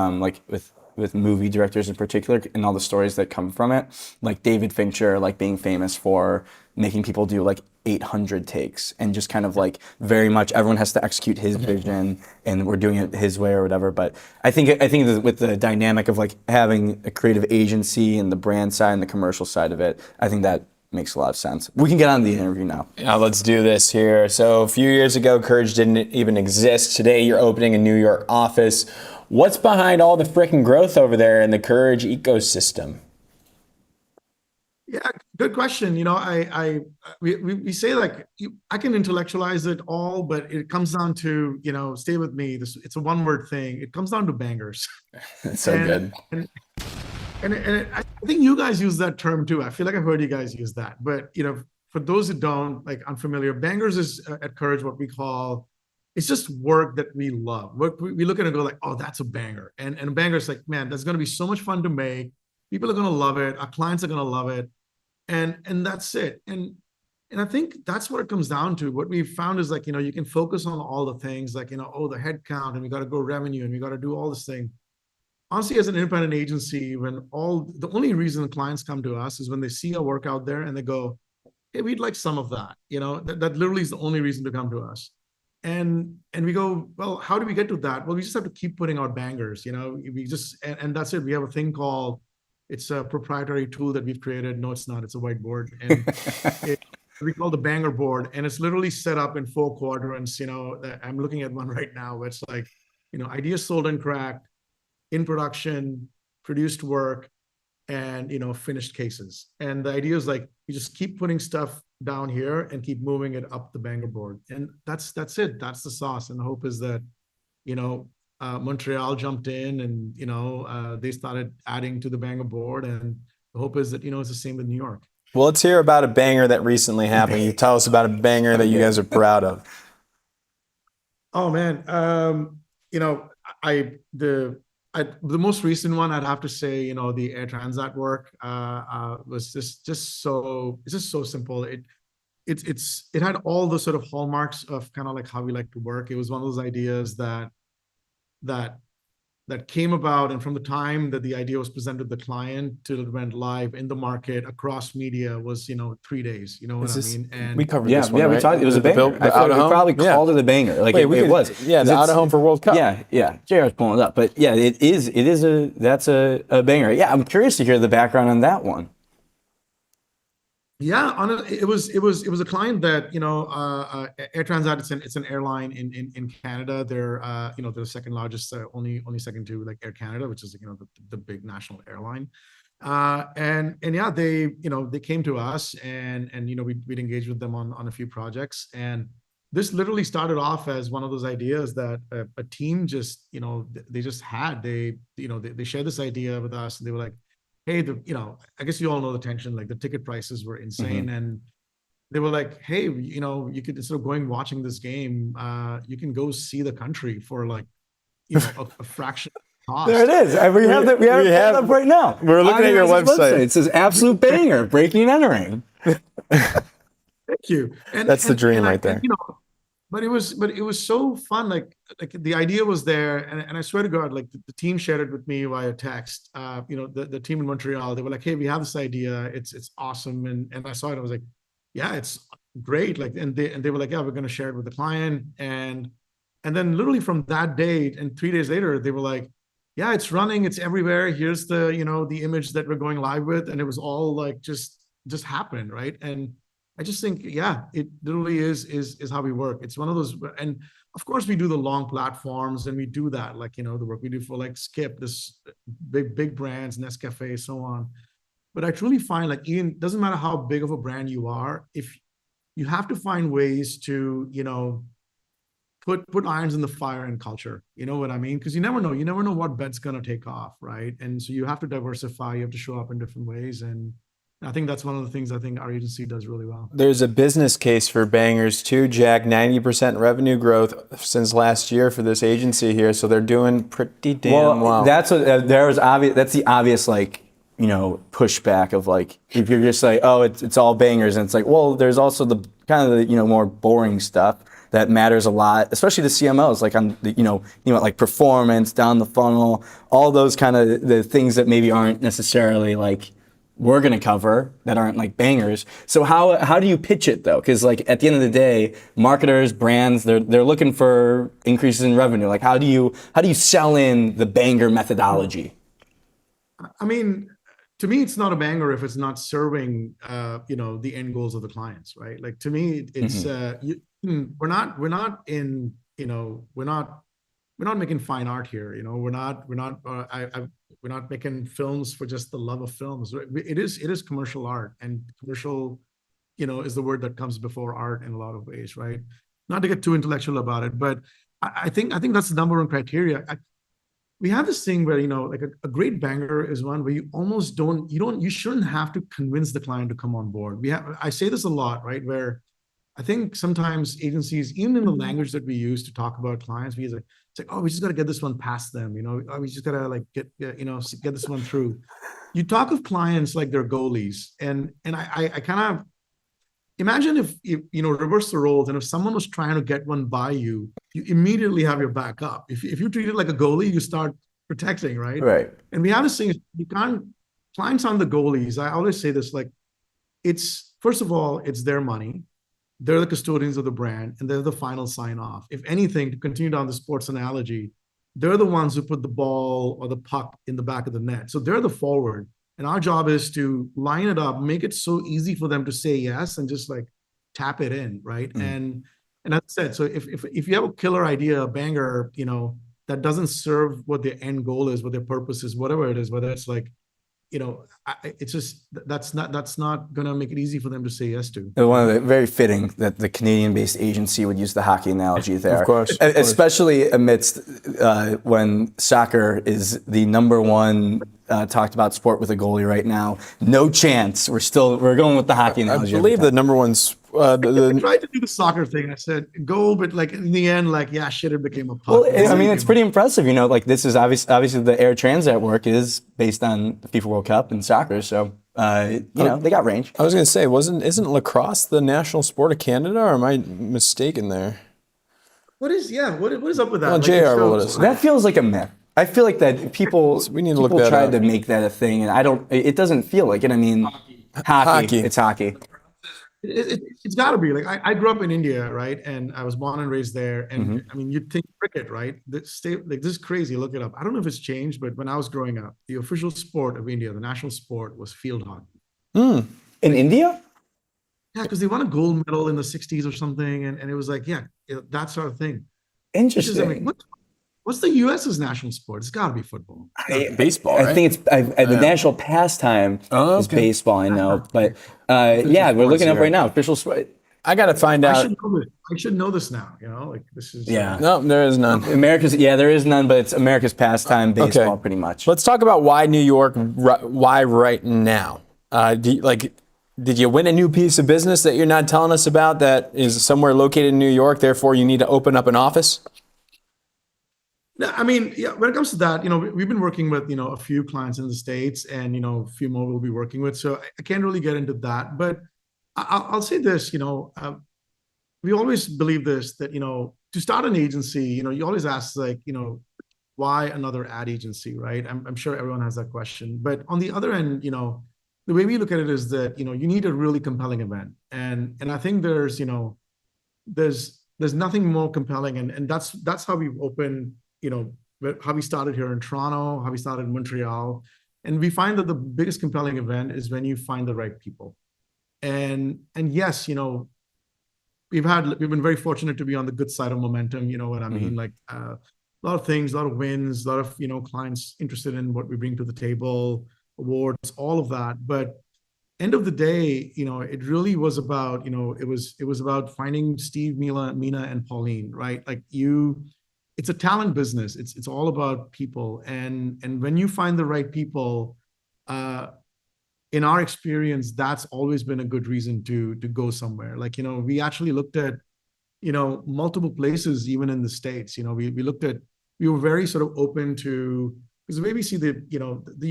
with movie directors in particular and all the stories that come from it. Like David Fincher, like being famous for making people do like 800 takes and just kind of like very much everyone has to execute his vision and we're doing it his way or whatever. But I think that with the dynamic of like having a creative agency and the brand side and the commercial side of it, I think that makes a lot of sense. We can get on the interview now. Yeah, let's do this here. So a few years ago, Courage didn't even exist. Today, you're opening a New York office. What's behind all the freaking growth over there in the Courage ecosystem? Yeah, good question. We say like I can intellectualize it all, but it comes down to stay with me. It's a one-word thing. It comes down to bangers. That's so good. And I think you guys use that term too. I feel like I've heard you guys use that. But for those who don't, like unfamiliar, bangers is at Courage what we call. It's just work that we love. We look at it and go like, oh, that's a banger. And a banger is like, man, that's going to be so much fun to make. People are going to love it. Our clients are going to love it. And that's it. And I think that's what it comes down to. What we've found is like, you can focus on all the things like, oh, the head count and we got to grow revenue and we got to do all this thing. Honestly, as an independent agency, the only reason the clients come to us is when they see our work out there and they go, hey, we'd like some of that. That literally is the only reason to come to us. And we go, well, how do we get to that? Well, we just have to keep putting out bangers. We just, and that's it. We have a thing called, it's a proprietary tool that we've created. No, it's not. It's a whiteboard. And we call the banger board. And it's literally set up in 4 quadrants. I'm looking at one right now where it's like, ideas sold and cracked, in production, produced work, and finished cases. And the idea is like you just keep putting stuff down here and keep moving it up the banger board. And that's it. That's the sauce. And the hope is that Montreal jumped in and they started adding to the banger board. And the hope is that it's the same with New York. Well, let's hear about a banger that recently happened. You tell us about a banger that you guys are proud of. Oh man, the most recent one I'd have to say, the Air Transat work was just so simple. It had all the sort of hallmarks of kind of like how we like to work. It was one of those ideas that came about, and from the time that the idea was presented to the client till it went live in the market across media was 3 days. You know what I mean? And we covered this one, we right? talked. It was a banger. I thought we probably called it a banger. Like it was. Yeah, the out of home for World Cup. Yeah. JR's pulling it up, but yeah, that's a banger. Yeah, I'm curious to hear the background on that one. Yeah, it was a client that Air Transat. It's an airline in Canada. They're they're the second largest, only second to like Air Canada, which is the big national airline. And yeah, they came to us and we'd engaged with them on a few projects. And this literally started off as one of those ideas that a team just they shared this idea with us and they were like, hey, I guess you all know the tension, like the ticket prices were insane. Mm-hmm. And they were like, hey, you could, instead of watching this game, you can go see the country for like, a fraction of the cost. There it is. We have it up right now. We're looking at your website. It says absolute banger, breaking and entering. Thank you. And That's the dream right there. you know, but it was so fun. Like the idea was there, and I swear to God, like the team shared it with me via text. You know, the team in Montreal, they were like, "Hey, we have this idea. It's awesome." And I saw it. I was like, "Yeah, it's great." Like, and they were like, "Yeah, we're going to share it with the client." And then literally from that date, and 3 days later, they were like, "Yeah, it's running. It's everywhere. Here's the, you know, the image that we're going live with," and it was all like just happened, right? And I just think, yeah, it literally is how we work. It's one of those, and of course we do the long platforms, and we do that, like, you know, the work we do for like Skip, this big brands, Nescafe, so on. But I truly find, like, even doesn't matter how big of a brand you are, if you have to find ways to, you know, put irons in the fire in culture. You know what I mean? Because you never know what bet's gonna take off, right? And so you have to diversify. You have to show up in different ways, and I think that's one of the things I think our agency does really well. There's a business case for Bangers too, Jack. 90% revenue growth since last year for this agency here, so they're doing pretty damn well. That's what there was obvious. That's the obvious, like, you know, pushback of, like, if you're just like, oh, it's all bangers, and it's like, well, there's also the kind of the, you know, more boring stuff that matters a lot, especially the CMOs, like on the, you know, like performance, down the funnel, all those kind of the things that maybe aren't necessarily like we're going to cover, that aren't like bangers. So how do you pitch it though? Because like at the end of the day, marketers, brands, they're looking for increases in revenue. Like how do you sell in the banger methodology? I mean, to me, it's not a banger if it's not serving, you know, the end goals of the clients, right? Like to me, it's we're not in, you know, we're not making fine art here, you know. We're not making films for just the love of films. It is commercial art, and commercial, you know, is the word that comes before art in a lot of ways, right? Not to get too intellectual about it, but I think that's the number one criteria. We have this thing where, you know, like a great banger is one where you almost you shouldn't have to convince the client to come on board. I say this a lot, right? Where I think sometimes agencies, even in the language that we use to talk about clients, it's like, oh, we just got to get this one past them, you know, oh, we just got to like get this one through. You talk of clients like they're goalies, and I kind of imagine if you know, reverse the roles, and if someone was trying to get one by you, you immediately have your back up. If you treat it like a goalie, you start protecting, right? Right. And we have this thing, clients aren't the goalies. I always say this, like, it's, first of all, it's their money. They're the custodians of the brand, and they're the final sign off. If anything, to continue down the sports analogy, they're the ones who put the ball or the puck in the back of the net. So they're the forward. And our job is to line it up, make it so easy for them to say yes, and just like tap it in, right? And as I said, so if you have a killer idea, a banger, you know, that doesn't serve what their end goal is, what their purpose is, whatever it is, whether it's like, you know, it's just, that's not going to make it easy for them to say yes to. One of the very fitting that the Canadian-based agency would use the hockey analogy there. Of course. Especially amidst when soccer is the number one talked about sport with a goalie right now. No chance. We're going with the hockey analogy. I believe the number one's I tried to do the soccer thing. I said goal, but like in the end, like, yeah, shit, it became a puck. Well, I mean, it's pretty impressive. You know, like this is obviously the Air Transat work is based on the FIFA World Cup and soccer. So, you know, they got range. I was going to say, isn't lacrosse the national sport of Canada, or am I mistaken there? What is up with that? Well, Like, JR will let us know. That feels like a myth. I feel like that people We need to look that tried up. to make that a thing, and it doesn't feel like it. I mean, hockey. It's hockey. It's got to be. Like, I grew up in India, right? And I was born and raised there. And I mean, you'd think cricket, right? This is crazy. Look it up. I don't know if it's changed, but when I was growing up, the official sport of India, the national sport, was field hockey. In India? Yeah, because they won a gold medal in the 60s or something. And it was like, yeah, that sort of thing. Interesting. I mean, what's the U.S.'s national sport? It's got to be football. Baseball, right? I think it's the national pastime is baseball. I know, but yeah, we're looking up right now. Official sport. I got to find I out. should know this now. You know, like this is. Yeah. No, there is none. There is none, but it's America's pastime, baseball, pretty much. Let's talk about why New York. Why right now? Did you win a new piece of business that you're not telling us about that is somewhere located in New York? Therefore, you need to open up an office. No, I mean, yeah, when it comes to that, you know, we've been working with, you know, a few clients in the States, and, you know, a few more we'll be working with. So I can't really get into that. But I'll say this, we always believe this, that, to start an agency, you always ask like, why another ad agency, right? I'm sure everyone has that question. But on the other end, the way we look at it is that, you need a really compelling event. And I think there's nothing more compelling. And that's how we've opened, how we started here in Toronto, how we started in Montreal. And we find that the biggest compelling event is when you find the right people. And yes, we've been very fortunate to be on the good side of momentum. You know what I mean? Like a lot of things, a lot of wins, a lot of clients interested in what we bring to the table, awards, all of that. But end of the day, it really was about, it was about finding Steve, Mina, and Pauline, right? Like it's a talent business. It's all about people, and when you find the right people, in our experience, that's always been a good reason to go somewhere. Like, we actually looked at, multiple places, even in the States. We were very sort of open to, because the way we see the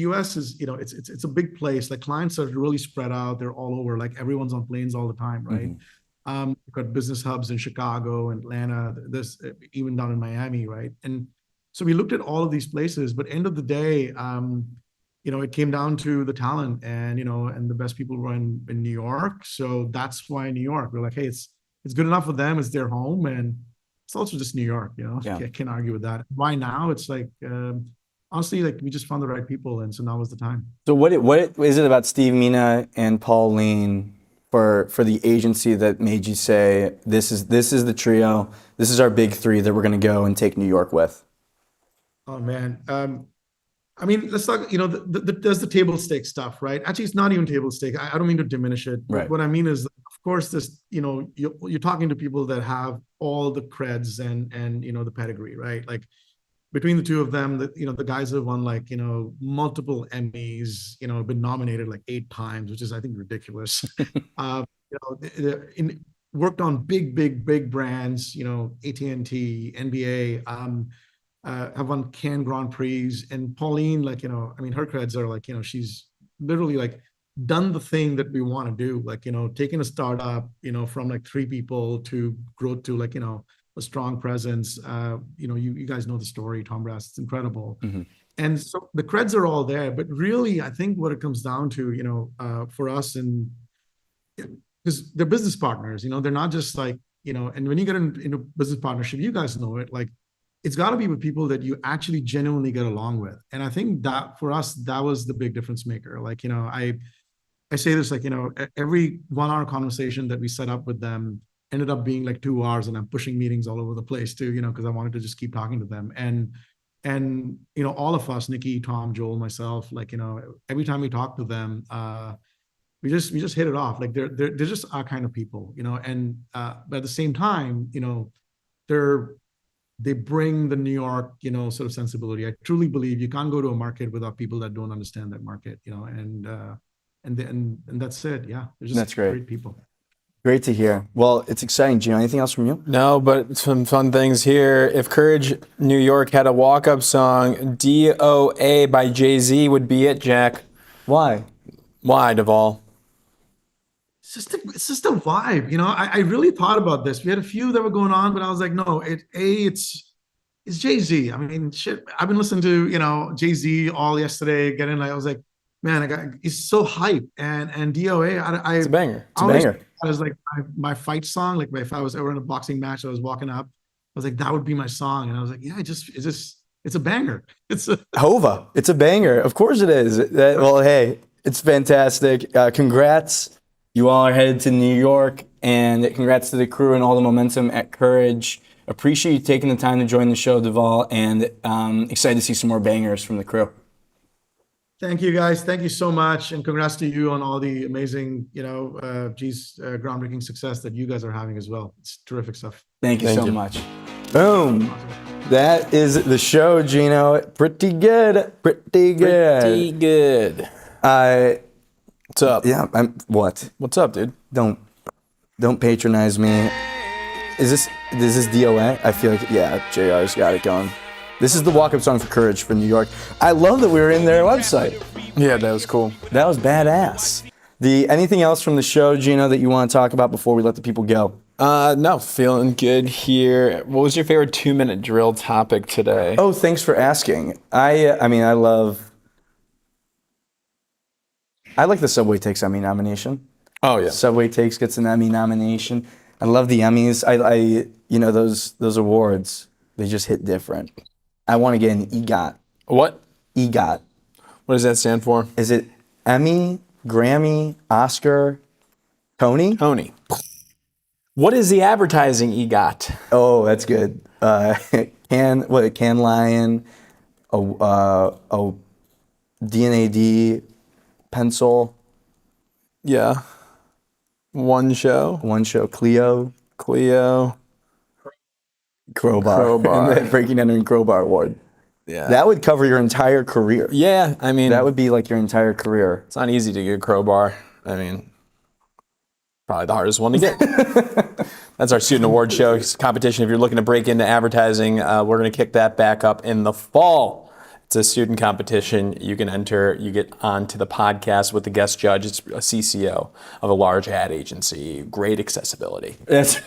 US is, it's a big place. Like clients are really spread out. They're all over, like everyone's on planes all the time, right? We've got business hubs in Chicago and Atlanta, even down in Miami, right? And so we looked at all of these places, but end of the day, it came down to the talent, and and the best people were in New York. So that's why New York. We're like, hey, it's good enough for them. It's their home, and it's also just New York. Yeah. I can't argue with that. Why now? It's like honestly, like we just found the right people, and so now was the time. So what is it about Steve, Mina, and Pauline for the agency that made you say this is the trio, this is our big three that we're going to go and take New York with? Oh man. I mean, let's talk, there's the table stake stuff, right? Actually, it's not even table stake. I don't mean to diminish it. Right. What I mean is, of course, this, you're talking to people that have all the creds and the pedigree, right? Like between the two of them, the guys have won like, multiple Emmys, been nominated like 8 times, which is, I think, ridiculous. Worked on big brands, AT&T, NBA, have won Cannes Grand Prix. And Pauline, like, her creds are like, she's literally like done the thing that we want to do, like, taking a startup, from like 3 people to grow to like, a strong presence. You guys know the story, Tom Brass, it's incredible. And so the creds are all there, but really, I think what it comes down to, for us, and because they're business partners, they're not just like, and when you get into business partnership, you guys know it, like, it's got to be with people that you actually genuinely get along with. And I think that for us, that was the big difference maker. Like, I say this, like, every 1-hour conversation that we set up with them ended up being like 2 hours, and I'm pushing meetings all over the place too, because I wanted to just keep talking to them. And all of us, Nikki, Tom, Joel, myself, like, every time we talk to them, we just hit it off. Like they're just our kind of people, and but at the same time, they bring the New York, sort of sensibility. I truly believe you can't go to a market without people that don't understand that market, and that's it. Yeah, they're just great people. Great to hear. Well, it's exciting. Gino, anything else from you? No, but some fun things here. If Courage New York had a walk-up song, DOA by Jay-Z would be it, Jack. Why? Why, Dhaval? It's just a vibe, I really thought about this. We had a few that were going on, but I was like, no, it's Jay-Z. I mean, shit, I've been listening to, Jay-Z all yesterday, I was like, man, he's so hype. And DOA, it's a banger. It's a banger. It was like my fight song. Like if I was ever in a boxing match, I was walking up, I was like, that would be my song. And I was like, yeah, it's a banger. It's Hova. It's a banger. Of course it is. Well, hey, it's fantastic. Congrats. You all are headed to New York, and congrats to the crew and all the momentum at Courage. Appreciate you taking the time to join the show, Dhaval, and excited to see some more bangers from the crew. Thank you, guys. Thank you so much, and congrats to you on all the amazing, groundbreaking success that you guys are having as well. It's terrific stuff. Thank you so much. Boom. That is the show, Gino. Pretty good. Pretty good. What's up? Yeah, what? What's up, dude? Don't patronize me. Is this DOA? I feel like, yeah, JR's got it going. This is the walk-up song for Courage for New York. I love that we were in their website. Yeah, that was cool. That was badass. Anything else from the show, Gino, that you want to talk about before we let the people go? No, feeling good here. What was your favorite 2-minute drill topic today? Oh, thanks for asking. I like the Subway Takes Emmy nomination. Oh yeah. Subway Takes gets an Emmy nomination. I love the Emmys. Those awards, they just hit different. I want to get an EGOT. What? EGOT. What does that stand for? Is it Emmy, Grammy, Oscar, Tony? Tony. What is the advertising EGOT? Oh, that's good. Can Lion, a D&AD pencil. Yeah. One show. Clio. Crowbar. Breaking Entering Crowbar Award. Yeah. That would cover your entire career. Yeah, I mean, That would be like your entire career. it's not easy to get a crowbar. I mean, probably the hardest one to get. That's our student award show competition. If you're looking to break into advertising, we're going to kick that back up in the fall. It's a student competition. You can enter. You get onto the podcast with the guest judge. It's a CCO of a large ad agency. Great accessibility. That's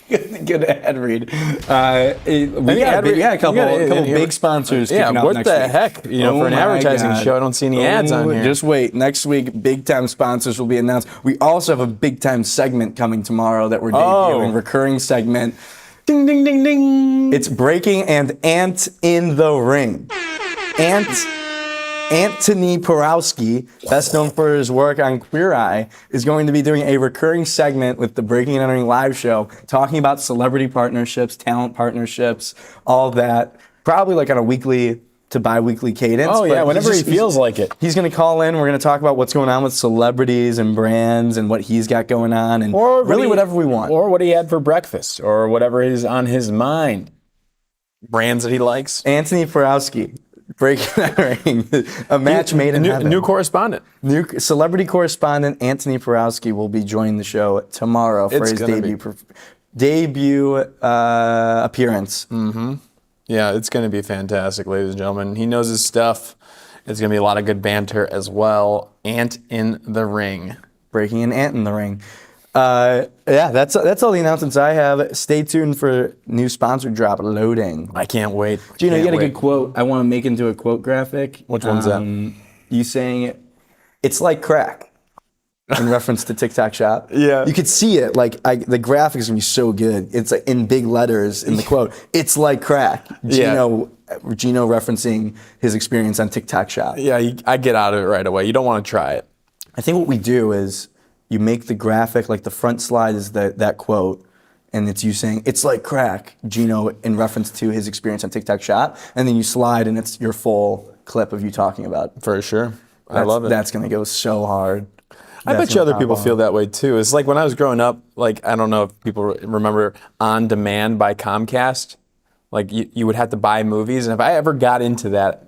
good ad read. We got a couple big sponsors. kicking out What next the week. heck? For an my advertising God. show, I don't see any ads on here. Just wait. Next week, big time sponsors will be announced. We also have a big time segment coming tomorrow that we're debuting. Recurring segment. Ding ding ding ding. It's Breaking and Ant in the Ring. Anthony Porowski, best known for his work on Queer Eye, is going to be doing a recurring segment with the Breaking and Entering live show, talking about celebrity partnerships, talent partnerships, all that. Probably like on a weekly to bi-weekly cadence. Oh, yeah, but whenever he feels like it. He's going to call in. We're going to talk about what's going on with celebrities and brands and what he's got going on and really whatever we want. Or what he had for breakfast or whatever is on his mind. Brands that he likes. Anthony Porowski. Breaking and Entering, a match made in heaven. New correspondent. New celebrity correspondent Anthony Porowski will be joining the show tomorrow for his debut appearance. Mm-hmm. Yeah, it's going to be fantastic, ladies and gentlemen. He knows his stuff. It's going to be a lot of good banter as well. Ant in the Ring. Breaking an Ant in the Ring. That's all the announcements I have. Stay tuned for new sponsor drop loading. I can't wait. Gino, you got a good quote. I want to make into a quote graphic. Which one's that? You saying it's like crack in reference to TikTok Shop. Yeah. You could see it. The graphics are gonna be so good. It's like in big letters in the quote. It's like crack. Gino referencing his experience on TikTok Shop. Yeah, I get out of it right away. You don't want to try it. I think what we do is you make the graphic, like the front slide is that quote, and it's you saying, it's like crack, Gino, in reference to his experience on TikTok Shop, and then you slide and it's your full clip of you talking about it. For sure. I love it. That's going to go so hard. I bet you other people feel that way too. It's like when I was growing up, like, I don't know if people remember On Demand by Comcast. Like you would have to buy movies, and if I ever got into that,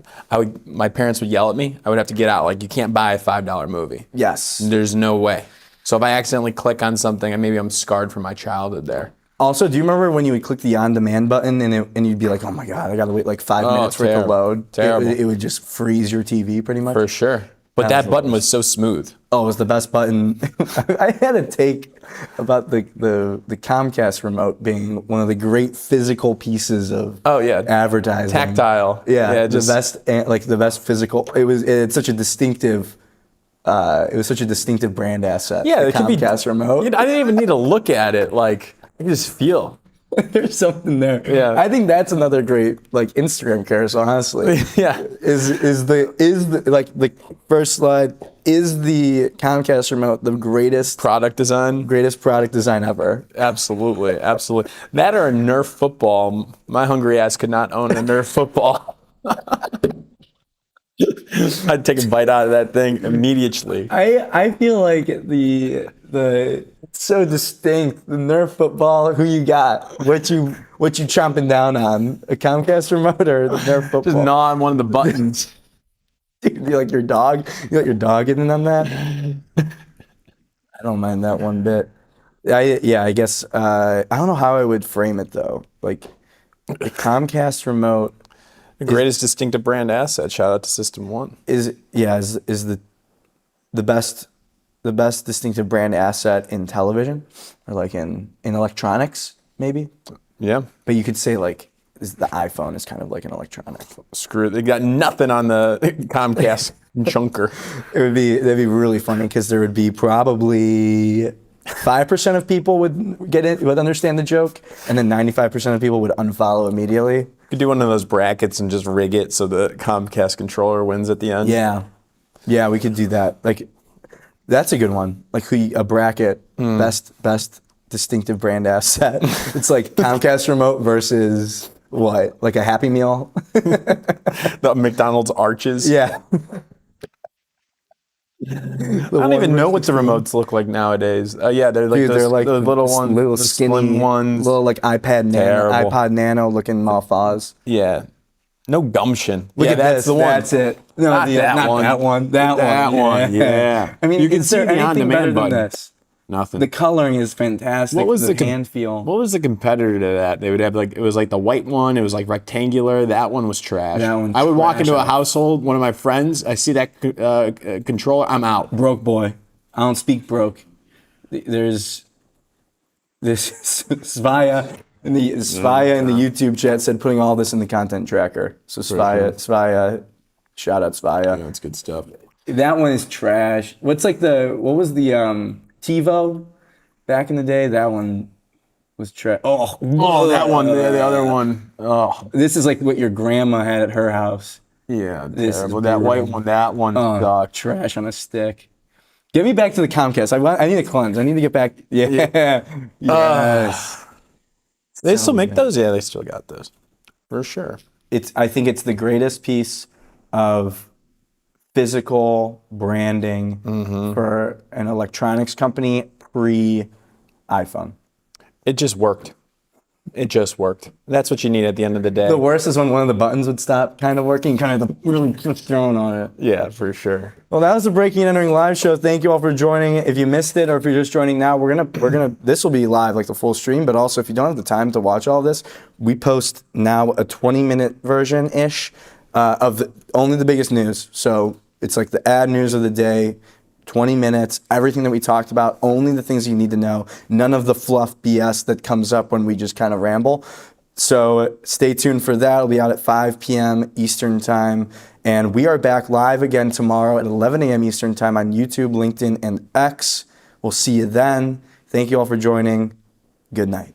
my parents would yell at me. I would have to get out. Like, you can't buy a $5 movie. Yes. There's no way. So if I accidentally click on something, and maybe I'm scarred from my childhood there. Also, do you remember when you would click the On Demand button and you'd be like, oh my God, I got to wait like 5 minutes for it to load? Terrible. It would just freeze your TV pretty much. For sure. But that button was so smooth. Oh, it was the best button. I had a take about the Comcast remote being one of the great physical pieces of advertising. Tactile. Yeah, the best physical. It's such a distinctive. It was such a distinctive brand asset. Yeah, the Comcast remote. I didn't even need to look at it. Like, I could just feel. There's something there. Yeah. I think that's another great Instagram carousel, honestly. Yeah. Is the first slide, is the Comcast remote the greatest product design ever? Absolutely. That or a Nerf football. My hungry ass could not own a Nerf football. I'd take a bite out of that thing immediately. I feel like the so distinct, the Nerf football. Who you got? What you chomping down on? A Comcast remote or the Nerf football? Just gnaw on one of the buttons. Dude, be like your dog. You let your dog in on that? I don't mind that one bit. I guess I don't know how I would frame it though. Like the Comcast remote. The greatest distinctive brand asset. Shout out to System 1. Is the best the best distinctive brand asset in television, or like in electronics, maybe. Yeah. But you could say like the iPhone is kind of like an electronic. Screw it. They got nothing on the Comcast chunker. That'd be really funny because there would be probably 5% of people would understand the joke, and then 95% of people would unfollow immediately. You could do one of those brackets and just rig it so the Comcast controller wins at the end. Yeah, we could do that. Like, that's a good one. Like a bracket, best distinctive brand asset. It's like Comcast remote versus what? Like a Happy Meal? The McDonald's arches. Yeah. I don't even know what the remotes look like nowadays. Yeah, they're like, Dude, they're like the little ones, little the skinny slim ones. little like iPod Terrible. Nano looking mofas. Yeah. No gumption. Look Yeah, at that's the one. That's it. No, Not that one. That one. That one. Yeah. I mean, You can is see there the anything on-demand better than button. this? Nothing. The coloring is fantastic. What was the hand feel? What was the competitor to that? They would have like, it was like the white one. It was like rectangular. That one was trash. That one's I would walk trash. into a household, one of my friends, I see that controller, I'm out. Broke boy. I don't speak broke. There's this Svaya in the YouTube chat said putting all this in the content tracker. So Svaya, shout out Svaya. That's good stuff. That one is trash. What was the TiVo back in the day? That one was trash. Oh, that one, the other one. Oh, this is like what your grandma had at her house. yeah, This is terrible. That white one, that one sucked. Trash on a stick. Get me back to the Comcast. I need a cleanse. I need to get back. Yeah. Yes. They still make those? Yeah, they still got those. For sure. I think it's the greatest piece of physical branding for an electronics company pre-iPhone. It just worked. It just worked. That's what you need at the end of the day. The worst is when one of the buttons would stop kind of working, kind of really just thrown on it. Yeah, for sure. Well, that was the Breaking and Entering live show. Thank you all for joining. If you missed it or if you're just joining now, we're gonna this will be live, like the full stream, but also if you don't have the time to watch all this, we post now a 20-minute version-ish of only the biggest news. So it's like the ad news of the day, 20 minutes, everything that we talked about, only the things you need to know, none of the fluff BS that comes up when we just kind of ramble. So stay tuned for that. It'll be out at 5 p.m. Eastern Time. And we are back live again tomorrow at 11 a.m. Eastern Time on YouTube, LinkedIn, and X. We'll see you then. Thank you all for joining. Good night.